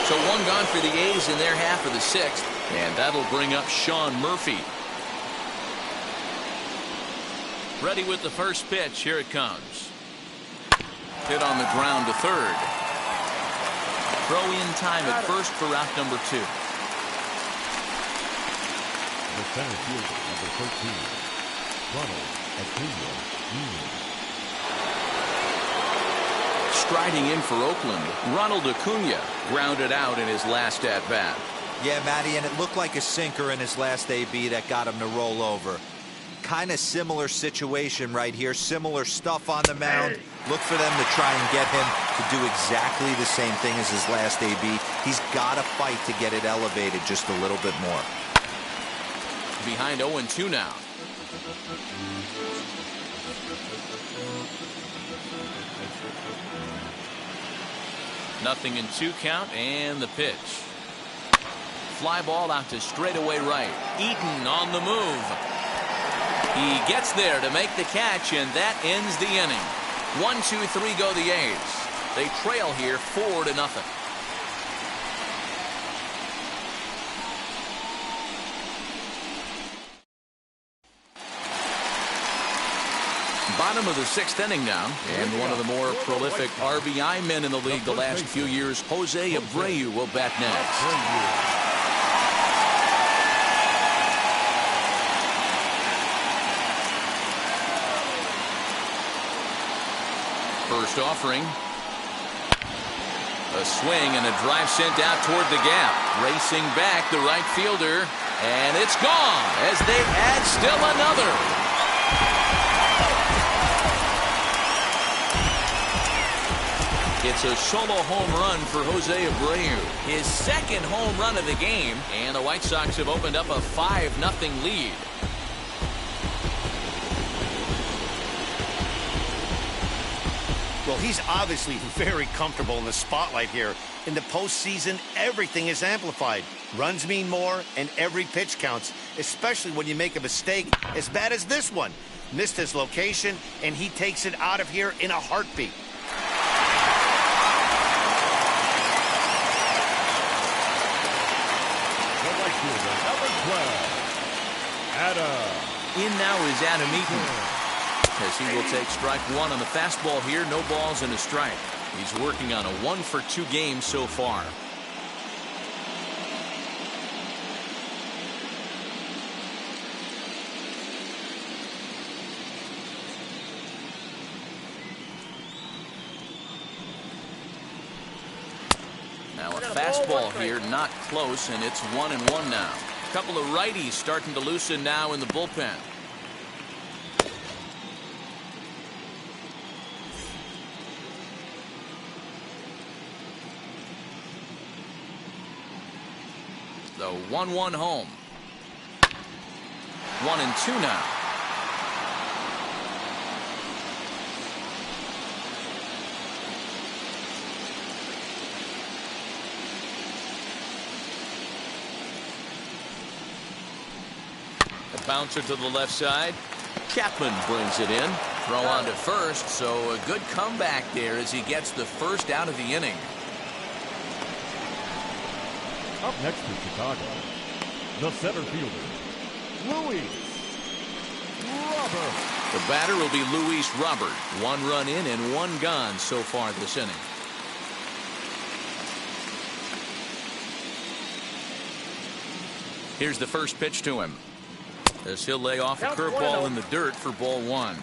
Speaker 1: So 1 gone for the A's in their half of the 6th, and that'll bring up Sean Murphy. Ready with the first pitch. Here it comes. Hit on the ground to third. Throw in time at first for route number 2.
Speaker 4: The center fielder, number 13, Ronald Acuna.
Speaker 1: Striding in for Oakland, Ronald Acuna grounded out in his last at-bat.
Speaker 3: Yeah, Matty, and it looked like a sinker in his last AB that got him to roll over. Kind of similar situation right here. Similar stuff on the mound. Look for them to try and get him to do exactly the same thing as his last AB. He's got to fight to get it elevated just a little bit more.
Speaker 1: Behind 0-2 now. Nothing in 2 count, and the pitch. Fly ball out to straightaway right. Eaton on the move. He gets there to make the catch, and that ends the inning. 1-2-3 go the A's. They trail here 4-0. Bottom of the 6th inning now, and one of the more prolific RBI men in the league the last few years, Jose Abreu, will bat next. First offering. A swing and a drive sent out toward the gap. Racing back, the right fielder, and it's gone as they add still another. It's a solo home run for Jose Abreu. His 2nd home run of the game, and the White Sox have opened up a 5-0 lead.
Speaker 2: Well, he's obviously very comfortable in the spotlight here. In the postseason, everything is amplified. Runs mean more, and every pitch counts, especially when you make a mistake as bad as this one. Missed his location, and he takes it out of here in a heartbeat.
Speaker 1: In now is Adam Eaton, as he will take strike 1 on the fastball here. No balls and a strike. He's working on a 1-for-2 game so far. Now a fastball here, not close, and it's 1-1 now. Couple of righties starting to loosen now in the bullpen. The 1-1 home. 1-2 now. A bouncer to the left side. Chapman brings it in. Throw on to first, so a good comeback there as he gets the first out of the inning.
Speaker 4: Up next to Chicago, the center fielder, Luis Robert.
Speaker 1: The batter will be Luis Robert. 1 run in and 1 gone so far this inning. Here's the first pitch to him, as he'll lay off a curveball in the dirt for ball 1.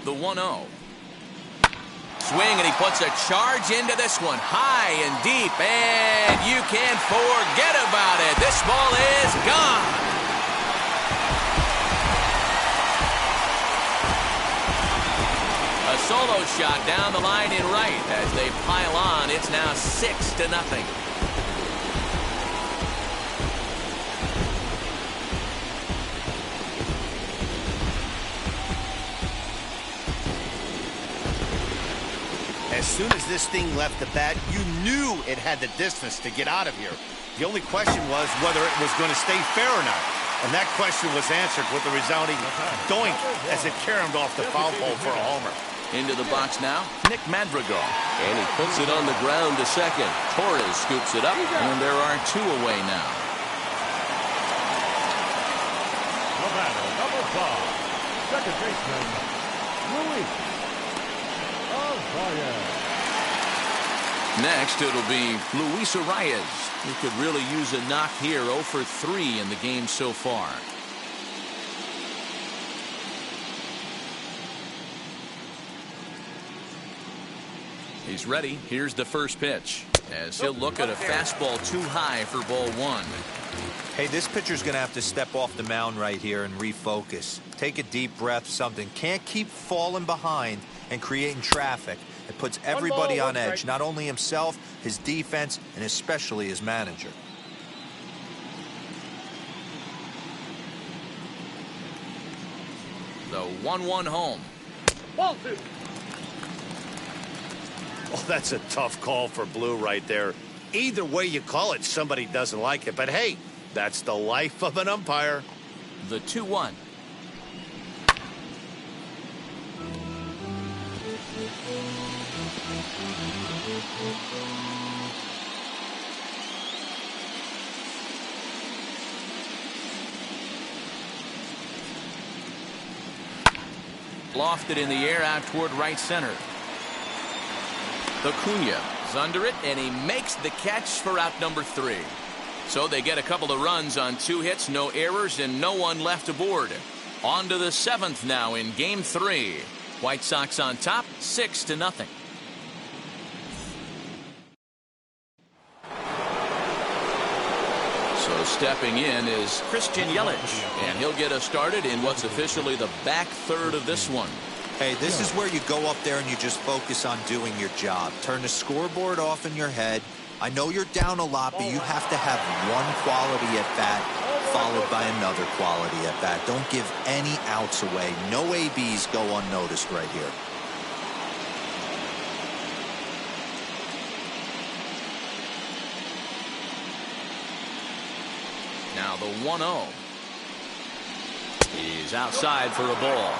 Speaker 1: The 1-0. Swing, and he puts a charge into this one, high and deep, and you can't forget about it. This ball is gone. A solo shot down the line in right. As they pile on, it's now 6-0.
Speaker 2: As soon as this thing left the bat, you knew it had the distance to get out of here. The only question was whether it was going to stay fair or not. And that question was answered with a resounding doink as it caromed off the foul pole for a homer.
Speaker 1: Into the box now, Nick Madrigal. And he puts it on the ground to second. Torres scoops it up, and there are 2 away now.
Speaker 4: The batter, number 5, second baseman, Luis Arias.
Speaker 1: Next, it'll be Luis Arias. He could really use a knock here. 0 for 3 in the game so far. He's ready. Here's the first pitch, as he'll look at a fastball too high for ball 1.
Speaker 3: Hey, this pitcher's going to have to step off the mound right here and refocus. Take a deep breath, something. Can't keep falling behind and creating traffic. It puts everybody on edge, not only himself, his defense, and especially his manager.
Speaker 1: The 1-1 home.
Speaker 6: Ball 2.
Speaker 2: Oh, that's a tough call for Blue right there. Either way you call it, somebody doesn't like it. But hey, that's the life of an umpire.
Speaker 1: The 2-1. Lofted in the air out toward right center. Acuna is under it, and he makes the catch for out number 3. So they get a couple of runs on 2 hits, no errors, and no one left aboard. On to the 7th now in game 3. White Sox on top, 6-0. So stepping in is Christian Yellich, and he'll get us started in what's officially the back third of this one.
Speaker 3: Hey, this is where you go up there and you just focus on doing your job. Turn the scoreboard off in your head. I know you're down a lot, but you have to have one quality at bat followed by another quality at bat. Don't give any outs away. No ABs go unnoticed right here.
Speaker 1: Now the 1-0. He's outside for a ball.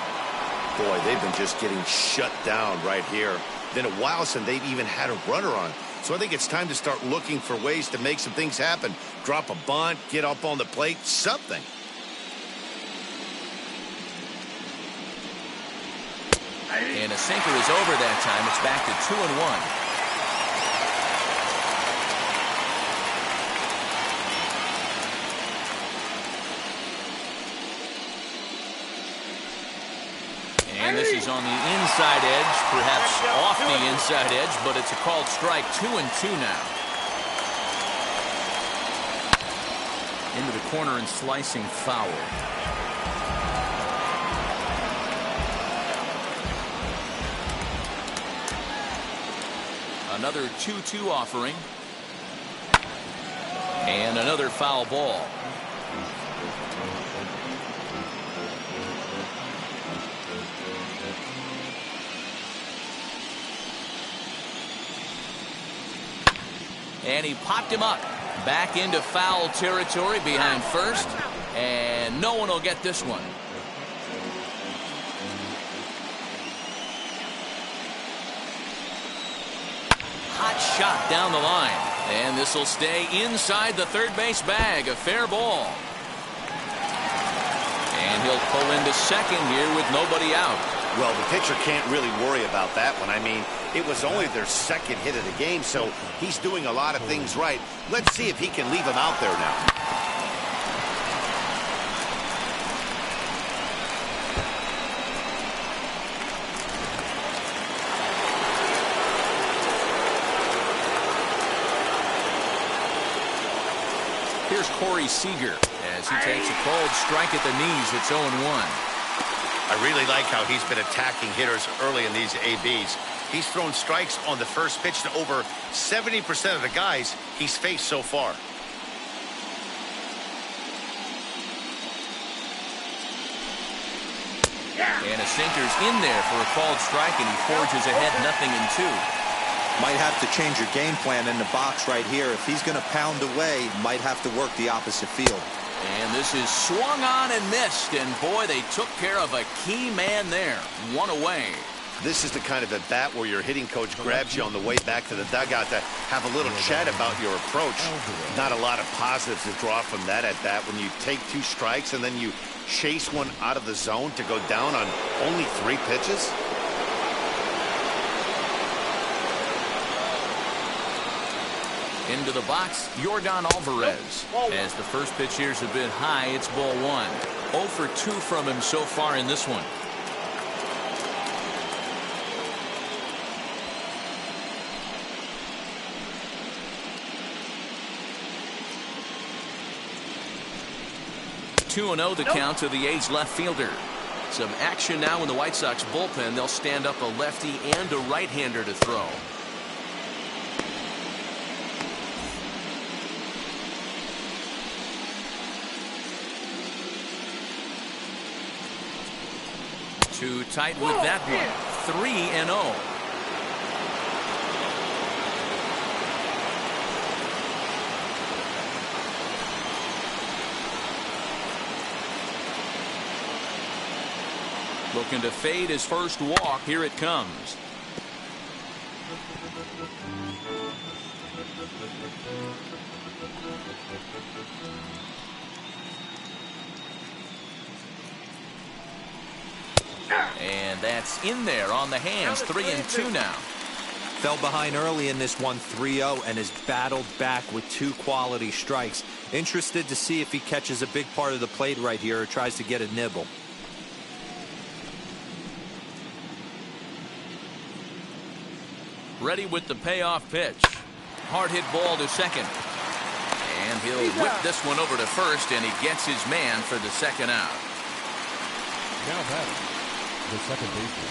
Speaker 2: Boy, they've been just getting shut down right here. Been a while since they've even had a runner on. So I think it's time to start looking for ways to make some things happen. Drop a bunt, get up on the plate, something.
Speaker 1: And a sinker is over that time. It's back to 2-1. And this is on the inside edge, perhaps off the inside edge, but it's a called strike. 2-2 now. Into the corner and slicing foul. Another 2-2 offering. And another foul ball. And he popped him up. Back into foul territory behind first. And no one will get this one. Hot shot down the line. And this will stay inside the third base bag. A fair ball. And he'll pull into second here with nobody out.
Speaker 2: Well, the pitcher can't really worry about that one. I mean, it was only their second hit of the game, so he's doing a lot of things right. Let's see if he can leave him out there now.
Speaker 1: Here's Seeger as he takes a cold strike at the knees. It's 0-1.
Speaker 5: I really like how he's been attacking hitters early in these ABs. He's thrown strikes on the first pitch to over 70% of the guys he's faced so far.
Speaker 1: And a sinker's in there for a called strike, and he forges ahead 0-2.
Speaker 3: Might have to change your game plan in the box right here. If he's going to pound away, might have to work the opposite field.
Speaker 1: And this is swung on and missed, and boy, they took care of a key man there. One away.
Speaker 2: This is the kind of at bat where your hitting coach grabs you on the way back to the dugout to have a little chat about your approach. Not a lot of positives to draw from that at bat when you take 2 strikes and then you chase one out of the zone to go down on only 3 pitches.
Speaker 1: Into the box, Yordan Alvarez. As the first pitch here is a bit high, it's ball 1. 0 for 2 from him so far in this one. Two 2-0 the count to the A's left fielder. Some action now in the White Sox bullpen. They'll stand up a lefty and a right-hander to throw. Too tight with that one. 3-0. Looking to fade his first walk. Here it comes. And that's in there on the hands. 3-2 now.
Speaker 3: Fell behind early in this one, 3-0, and has battled back with 2 quality strikes. Interested to see if he catches a big part of the plate right here or tries to get a nibble.
Speaker 1: Ready with the payoff pitch. Hard hit ball to second. And he'll whip this one over to first, and he gets his man for the second out.
Speaker 4: Now batting, the second baseman,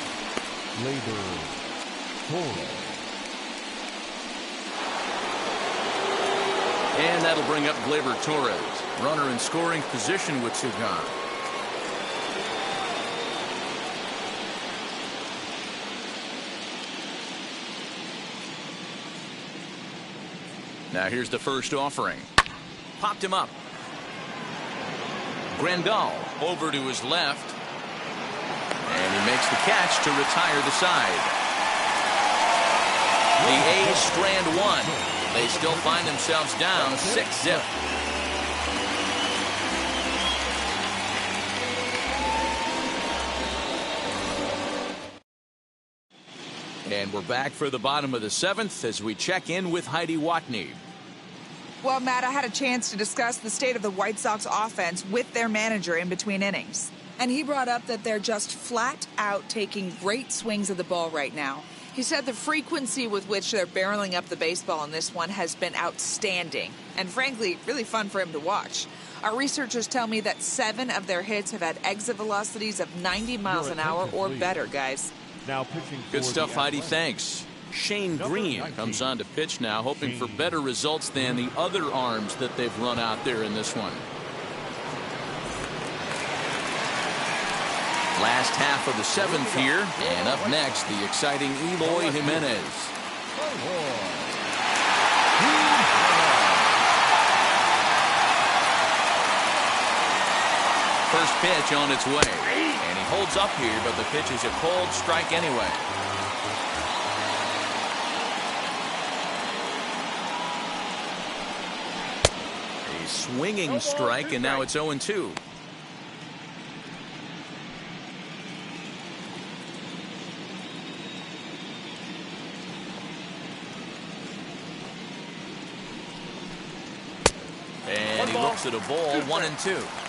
Speaker 4: Torres.
Speaker 1: And that'll bring up Gleyber Torres. Runner in scoring position with 2 gone. Now here's the first offering. Popped him up. Grandal over to his left. And he makes the catch to retire the side. The A's strand 1. They still find themselves down 6-0. And we're back for the bottom of the 7th as we check in with Heidi Watney.
Speaker 7: Well, Matt, I had a chance to discuss the state of the White Sox offense with their manager in between innings. And he brought up that they're just flat out taking great swings of the ball right now. He said the frequency with which they're barreling up the baseball in this one has been outstanding. And frankly, really fun for him to watch. Our researchers tell me that 7 of their hits have had exit velocities of 90 miles an hour or better, guys.
Speaker 4: Now pitching.
Speaker 1: Good stuff, Heidi. Thanks. Shane Greene comes on to pitch now, hoping for better results than the other arms that they've run out there in this one. Last half of the 7th here, and up next, the exciting Eloy Jimenez. First pitch on its way, and he holds up here, but the pitch is a cold strike anyway. A swinging strike, and now it's 0-2. And he looks at a ball, 1-2.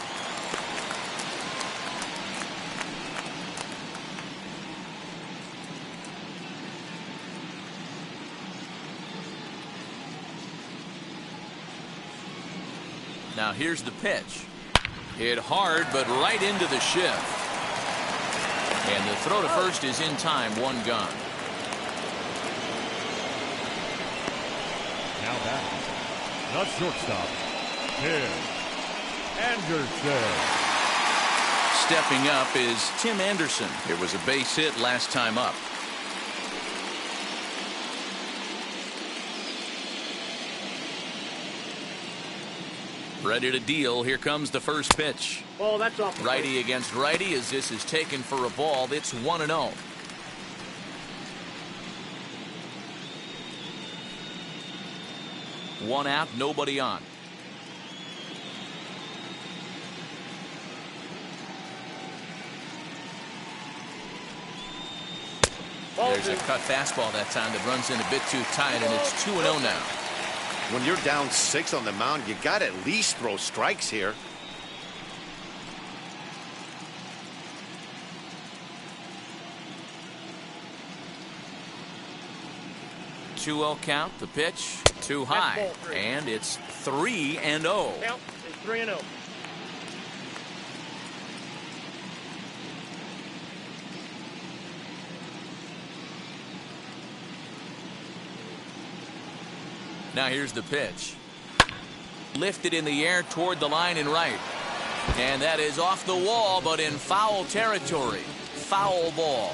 Speaker 1: Now here's the pitch. Hit hard, but right into the shift. And the throw to first is in time, 1 gone.
Speaker 4: Now batting, the shortstop, Tim Anderson.
Speaker 1: Stepping up is Tim Anderson. It was a base hit last time up. Ready to deal. Here comes the first pitch.
Speaker 6: Ball, that's off.
Speaker 1: Righty against righty as this is taken for a ball. It's 1-0. One out, nobody on. There's a cut fastball that time that runs in a bit too tight, and it's 2-0 now.
Speaker 2: When you're down 6 on the mound, you got to at least throw strikes here.
Speaker 1: Two-0 count. The pitch too high, and it's 3-0.
Speaker 6: Count is 3-0.
Speaker 1: Now here's the pitch. Lifted in the air toward the line and right. And that is off the wall, but in foul territory. Foul ball.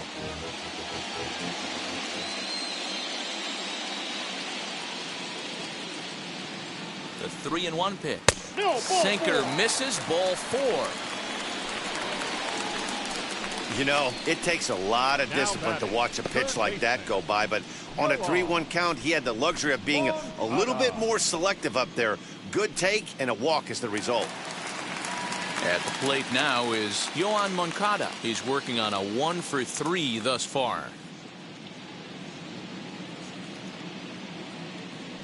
Speaker 1: The 3-1 pitch. Sinker misses, ball 4.
Speaker 2: You know, it takes a lot of discipline to watch a pitch like that go by, but on a 3-1 count, he had the luxury of being a little bit more selective up there. Good take, and a walk is the result.
Speaker 1: At the plate now is Johann Monkatta. He's working on a 1-for-3 thus far.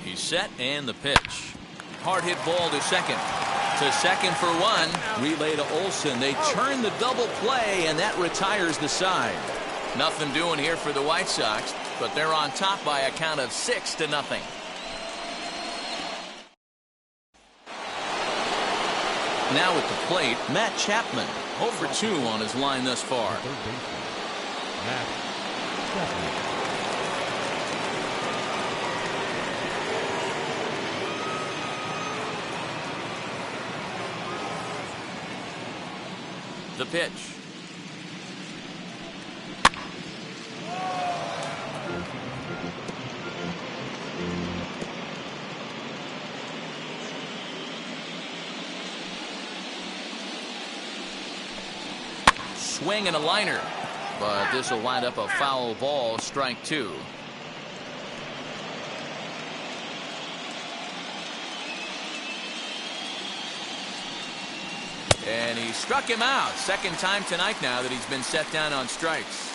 Speaker 1: He's set, and the pitch. Hard hit ball to second. To second for 1. Relay to Olson. They turn the double play, and that retires the side. Nothing doing here for the White Sox, but they're on top by a count of 6-0. Now at the plate, Matt Chapman. 0 for 2 on his line thus far.
Speaker 4: Matt Chapman.
Speaker 1: The pitch. Swing and a liner, but this will wind up a foul ball, strike 2. And he struck him out. Second time tonight now that he's been set down on strikes.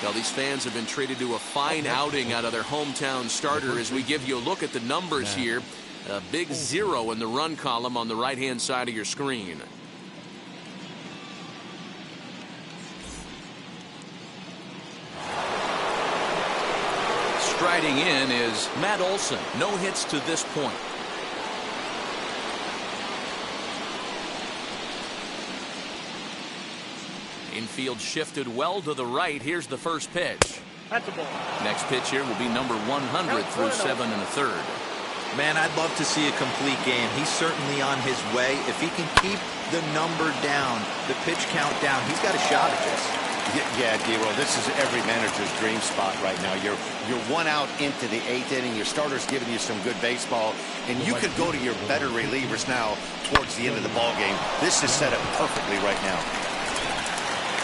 Speaker 1: Well, these fans have been treated to a fine outing out of their hometown starter as we give you a look at the numbers here. A big 0 in the run column on the right-hand side of your screen. Striding in is Matt Olson. No hits to this point. Infield shifted well to the right. Here's the first pitch.
Speaker 6: That's a ball.
Speaker 1: Next pitch here will be number 100 through 7 1/3.
Speaker 3: Man, I'd love to see a complete game. He's certainly on his way. If he can keep the number down, the pitch count down, he's got a shot at this.
Speaker 2: Yeah, D-Roll, this is every manager's dream spot right now. You're 1 out into the 8th inning. Your starter's giving you some good baseball, and you could go to your better relievers now towards the end of the ball game. This is set up perfectly right now.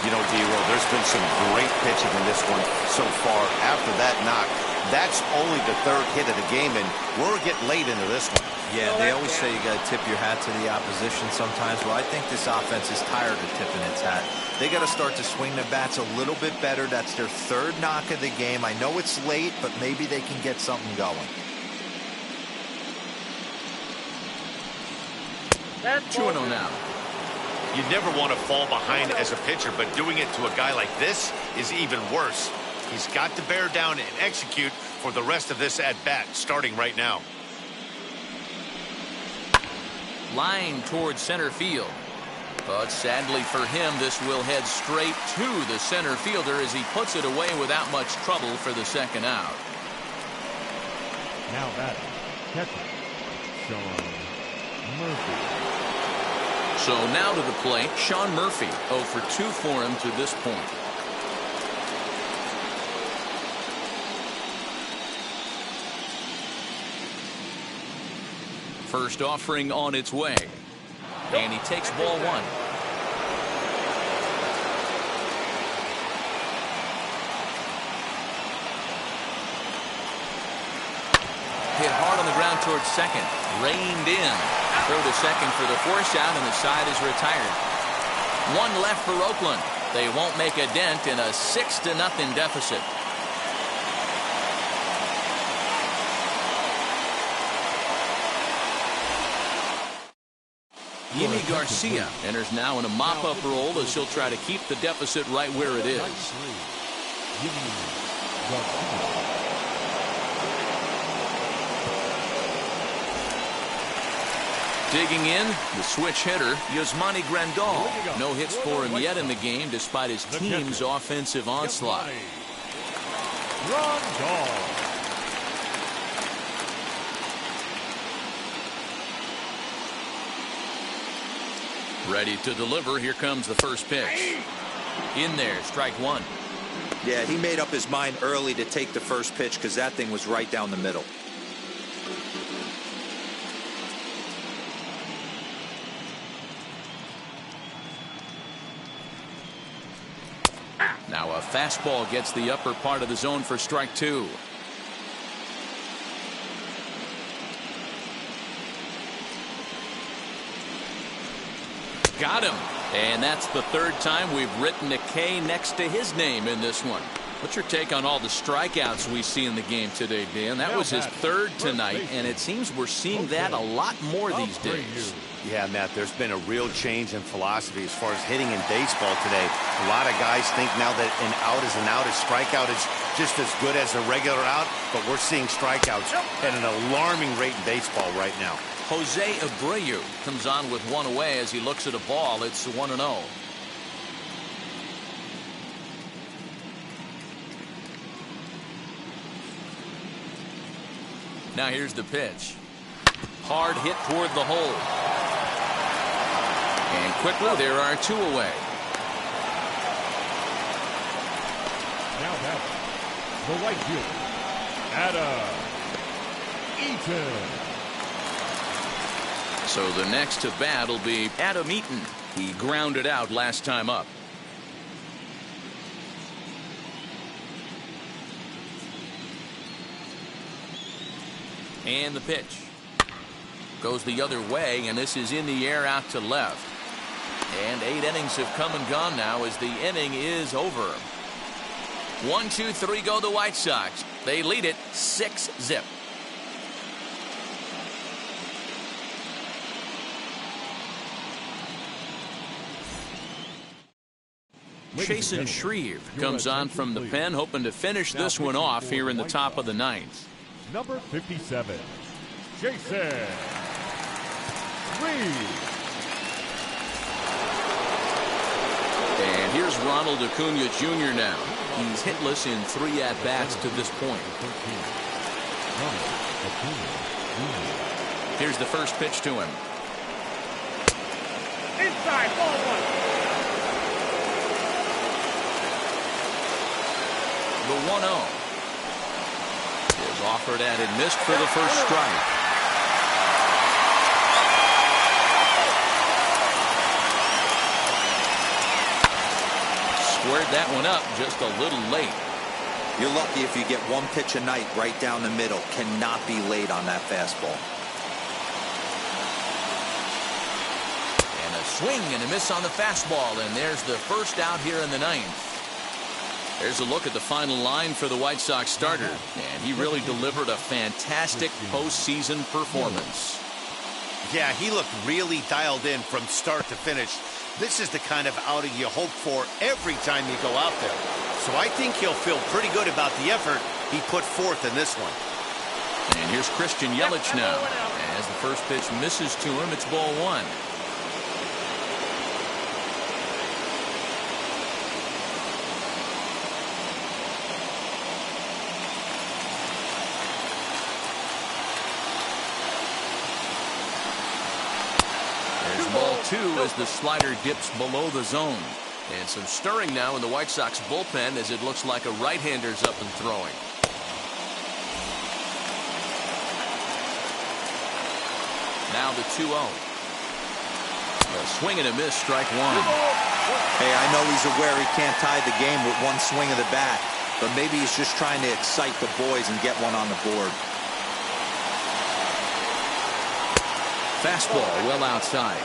Speaker 2: You know, D-Roll, there's been some great pitching in this one so far. After that knock, that's only the 3rd hit of the game, and we're getting late into this one.
Speaker 3: Yeah, they always say you got to tip your hat to the opposition sometimes. Well, I think this offense is tired of tipping its hat. They got to start to swing the bats a little bit better. That's their 3rd knock of the game. I know it's late, but maybe they can get something going.
Speaker 1: 2-0 now.
Speaker 5: You never want to fall behind as a pitcher, but doing it to a guy like this is even worse. He's got to bear down and execute for the rest of this at-bat, starting right now.
Speaker 1: Line towards center field. But sadly for him, this will head straight to the center fielder as he puts it away without much trouble for the 2nd out.
Speaker 4: Now batting, catcher, Sean Murphy.
Speaker 1: So now to the plate, Sean Murphy. 0 for 2 for him to this point. First offering on its way. And he takes ball 1. Hit hard on the ground towards second. Reined in. Throw to second for the force out, and the side is retired. 1 left for Oakland. They won't make a dent in a 6-0 deficit. Yimi Garcia enters now in a mop-up role as he'll try to keep the deficit right where it is. Digging in, the switch hitter, Yasmani Grandal. No hits for him yet in the game despite his team's offensive onslaught.
Speaker 4: Grandal.
Speaker 1: Ready to deliver. Here comes the first pitch. In there, strike 1.
Speaker 3: Yeah, he made up his mind early to take the first pitch because that thing was right down the middle.
Speaker 1: Now a fastball gets the upper part of the zone for strike 2. Got him. And that's the 3rd time we've written a K next to his name in this one. What's your take on all the strikeouts we see in the game today, Dan? That was his 3rd tonight, and it seems we're seeing that a lot more these days.
Speaker 2: Yeah, Matt, there's been a real change in philosophy as far as hitting in baseball today. A lot of guys think now that an out is an out, a strikeout is just as good as a regular out, but we're seeing strikeouts at an alarming rate in baseball right now.
Speaker 1: Jose Abreu comes on with 1 away as he looks at a ball. It's 1-0. Now here's the pitch. Hard hit toward the hole. And quickly there are 2 away.
Speaker 4: Now batting, the right fielder, Adam Eaton.
Speaker 1: So the next to bat will be Adam Eaton. He grounded out last time up. And the pitch goes the other way, and this is in the air out to left. And 8 innings have come and gone now as the inning is over. 1, 2, 3 go the White Sox. They lead it 6-0. Chasen Shreve comes on from the pen, hoping to finish this one off here in the top of the 9th.
Speaker 4: Number 57, Chasen Shreve.
Speaker 1: And here's Ronald Acuna Jr. now. He's hitless in 3 at-bats to this point. Here's the first pitch to him.
Speaker 6: Inside, ball 1.
Speaker 1: The 1-0 is offered at and missed for the first strike. Squared that one up just a little late.
Speaker 3: You're lucky if you get one pitch a night right down the middle. Cannot be late on that fastball.
Speaker 1: And a swing and a miss on the fastball, and there's the first out here in the 9th. There's a look at the final line for the White Sox starter, and he really delivered a fantastic postseason performance.
Speaker 2: Yeah, he looked really dialed in from start to finish. This is the kind of outing you hope for every time you go out there. So I think he'll feel pretty good about the effort he put forth in this one.
Speaker 1: And here's Christian Yellich now. As the first pitch misses to him, it's ball 1. Ball 2 as the slider dips below the zone. And some stirring now in the White Sox bullpen as it looks like a right-hander's up and throwing. Now the 2-0. A swing and a miss, strike 1.
Speaker 3: Hey, I know he's aware he can't tie the game with one swing of the bat, but maybe he's just trying to excite the boys and get one on the board.
Speaker 1: Fastball well outside.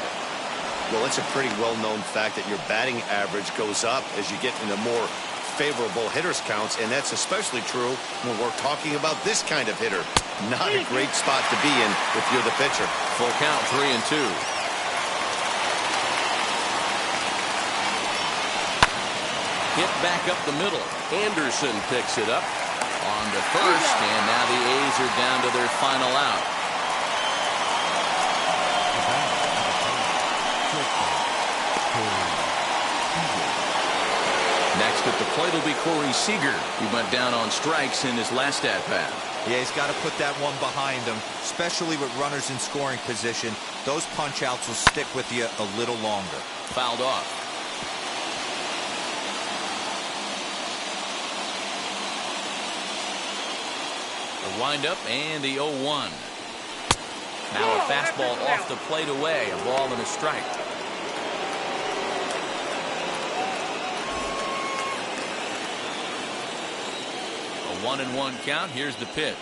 Speaker 2: Well, it's a pretty well-known fact that your batting average goes up as you get into more favorable hitters counts, and that's especially true when we're talking about this kind of hitter. Not a great spot to be in if you're the pitcher.
Speaker 1: Full count, 3-2. Hit back up the middle. Anderson picks it up on the first, and now the A's are down to their final out. Next at the plate will be Corey Seeger. He went down on strikes in his last at-bat.
Speaker 3: Yeah, he's got to put that one behind him, especially with runners in scoring position. Those punch-outs will stick with you a little longer.
Speaker 1: Fouled off. The windup and the 0-1. Now a fastball off the plate away. A ball and a strike. A 1-1 count. Here's the pitch.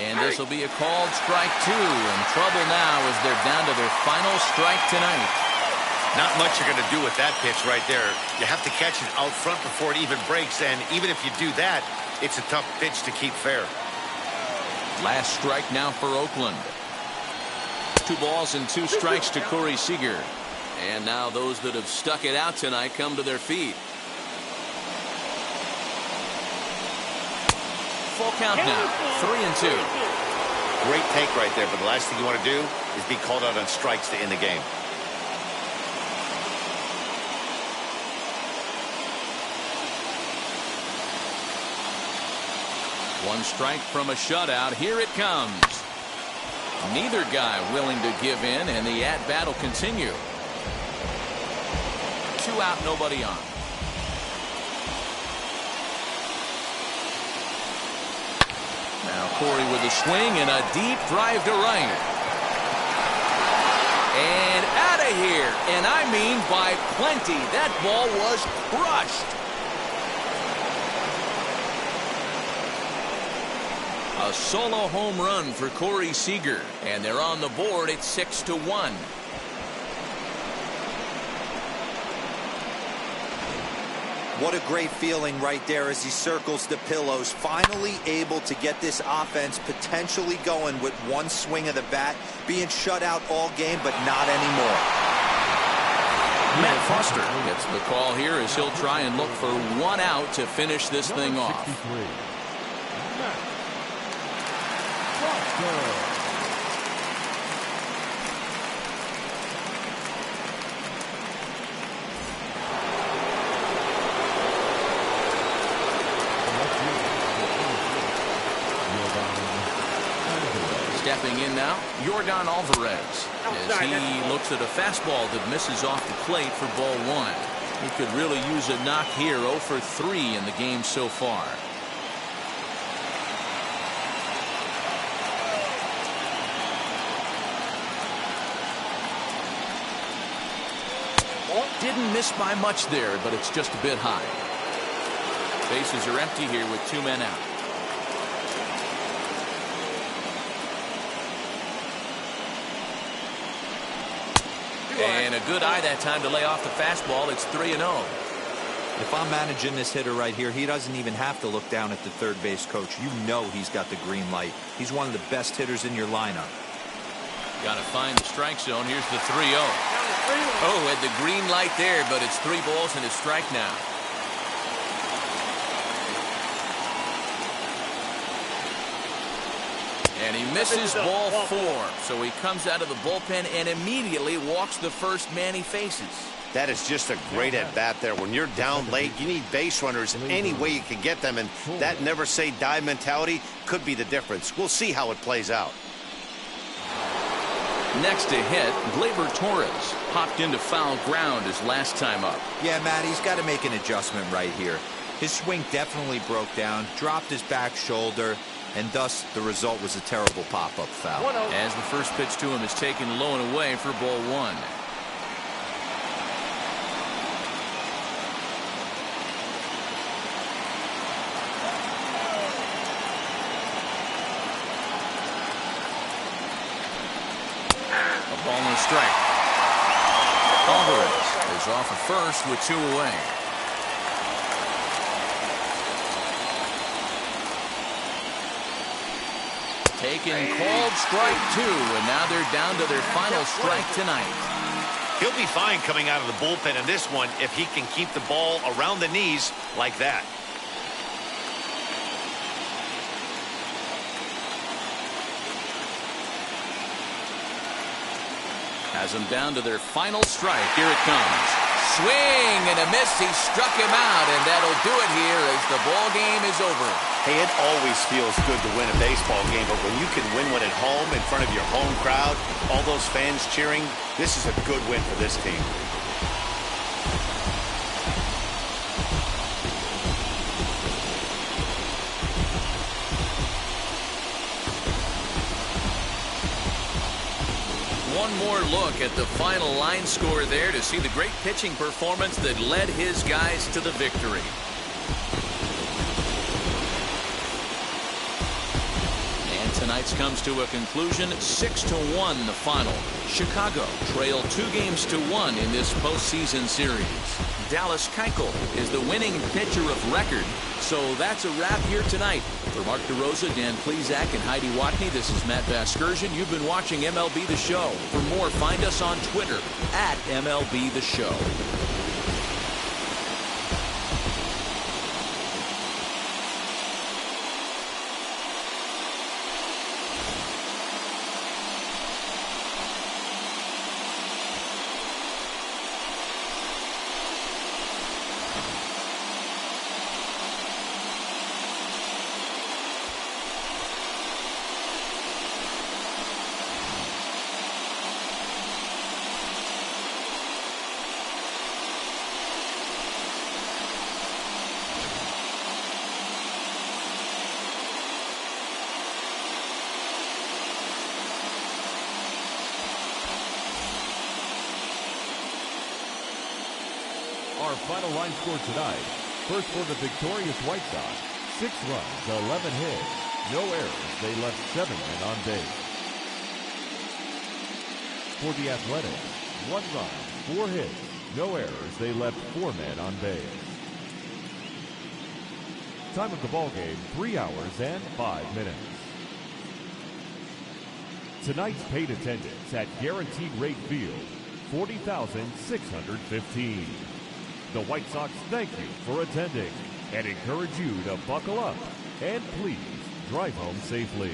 Speaker 1: And this will be a called strike 2. In trouble now as they're down to their final strike tonight.
Speaker 5: Not much you're going to do with that pitch right there. You have to catch it out front before it even breaks, and even if you do that, it's a tough pitch to keep fair.
Speaker 1: Last strike now for Oakland. 2 balls and 2 strikes to Corey Seeger. And now those that have stuck it out tonight come to their feet. Full count now, 3-2.
Speaker 2: Great take right there, but the last thing you want to do is be called out on strikes to end the game.
Speaker 1: One strike from a shutout. Here it comes. Neither guy willing to give in, and the at-bat will continue. 2 out, nobody on. Now Corey with a swing and a deep drive to right. And out of here. And I mean by plenty. That ball was crushed. A solo home run for Corey Seeger, and they're on the board at 6-1.
Speaker 3: What a great feeling right there as he circles the pillows, finally able to get this offense potentially going with one swing of the bat, being shut out all game, but not anymore.
Speaker 1: Matt Foster gets the call here as he'll try and look for 1 out to finish this thing off. Stepping in now, Yordan Alvarez, as he looks at a fastball that misses off the plate for ball one. He could really use a knock here. 0 for 3 in the game so far. Didn't miss by much there, but it's just a bit high. Bases are empty here with 2 men out. And a good eye that time to lay off the fastball. It's 3-0.
Speaker 3: If I'm managing this hitter right here, he doesn't even have to look down at the third base coach. You know he's got the green light. He's one of the best hitters in your lineup.
Speaker 1: Got to find the strike zone. Here's the 3-0. Oh, had the green light there, but it's 3 balls and a strike now. And he misses ball 4. So he comes out of the bullpen and immediately walks the first man he faces.
Speaker 2: That is just a great at-bat there. When you're down late, you need base runners any way you can get them. And that never-say-die mentality could be the difference. We'll see how it plays out.
Speaker 1: Next to hit, Gleyber Torres popped into foul ground his last time up.
Speaker 3: Yeah, Matt, he's got to make an adjustment right here. His swing definitely broke down, dropped his back shoulder, and thus the result was a terrible pop-up foul.
Speaker 1: As the first pitch to him is taken low and away for ball 1. A ball and a strike. Alvarez is off at first with 2 away. Taken called strike 2, and now they're down to their final strike tonight.
Speaker 5: He'll be fine coming out of the bullpen in this one if he can keep the ball around the knees like that.
Speaker 1: Has them down to their final strike. Here it comes. Swing and a miss. He struck him out, and that'll do it here as the ball game is over.
Speaker 2: Hey, it always feels good to win a baseball game, but when you can win one at home in front of your home crowd, all those fans cheering, this is a good win for this team.
Speaker 1: One more look at the final line score there to see the great pitching performance that led his guys to the victory. And tonight's comes to a conclusion, 6-1 the final. Chicago trailed 2-1 in this postseason series. Dallas Keuchel is the winning pitcher of record. So that's a wrap here tonight. For Mark DeRosa, Dan Plesac, and Heidi Watney, this is Matt Vasgersian. You've been watching MLB The Show. For more, find us on Twitter at MLB The Show.
Speaker 4: Our final line score tonight. First for the victorious White Sox, 6 runs, 11 hits, no errors. They left 7 men on base. For the Athletics, 1 run, 4 hits, no errors. They left 4 men on base. Time of the ball game, 3 hours and 5 minutes. Tonight's paid attendance at Guaranteed Rate Field, 40,615. The White Sox thank you for attending and encourage you to buckle up and please drive home safely.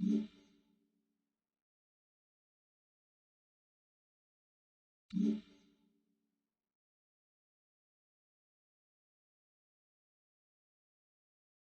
Speaker 8: Mm-hmm.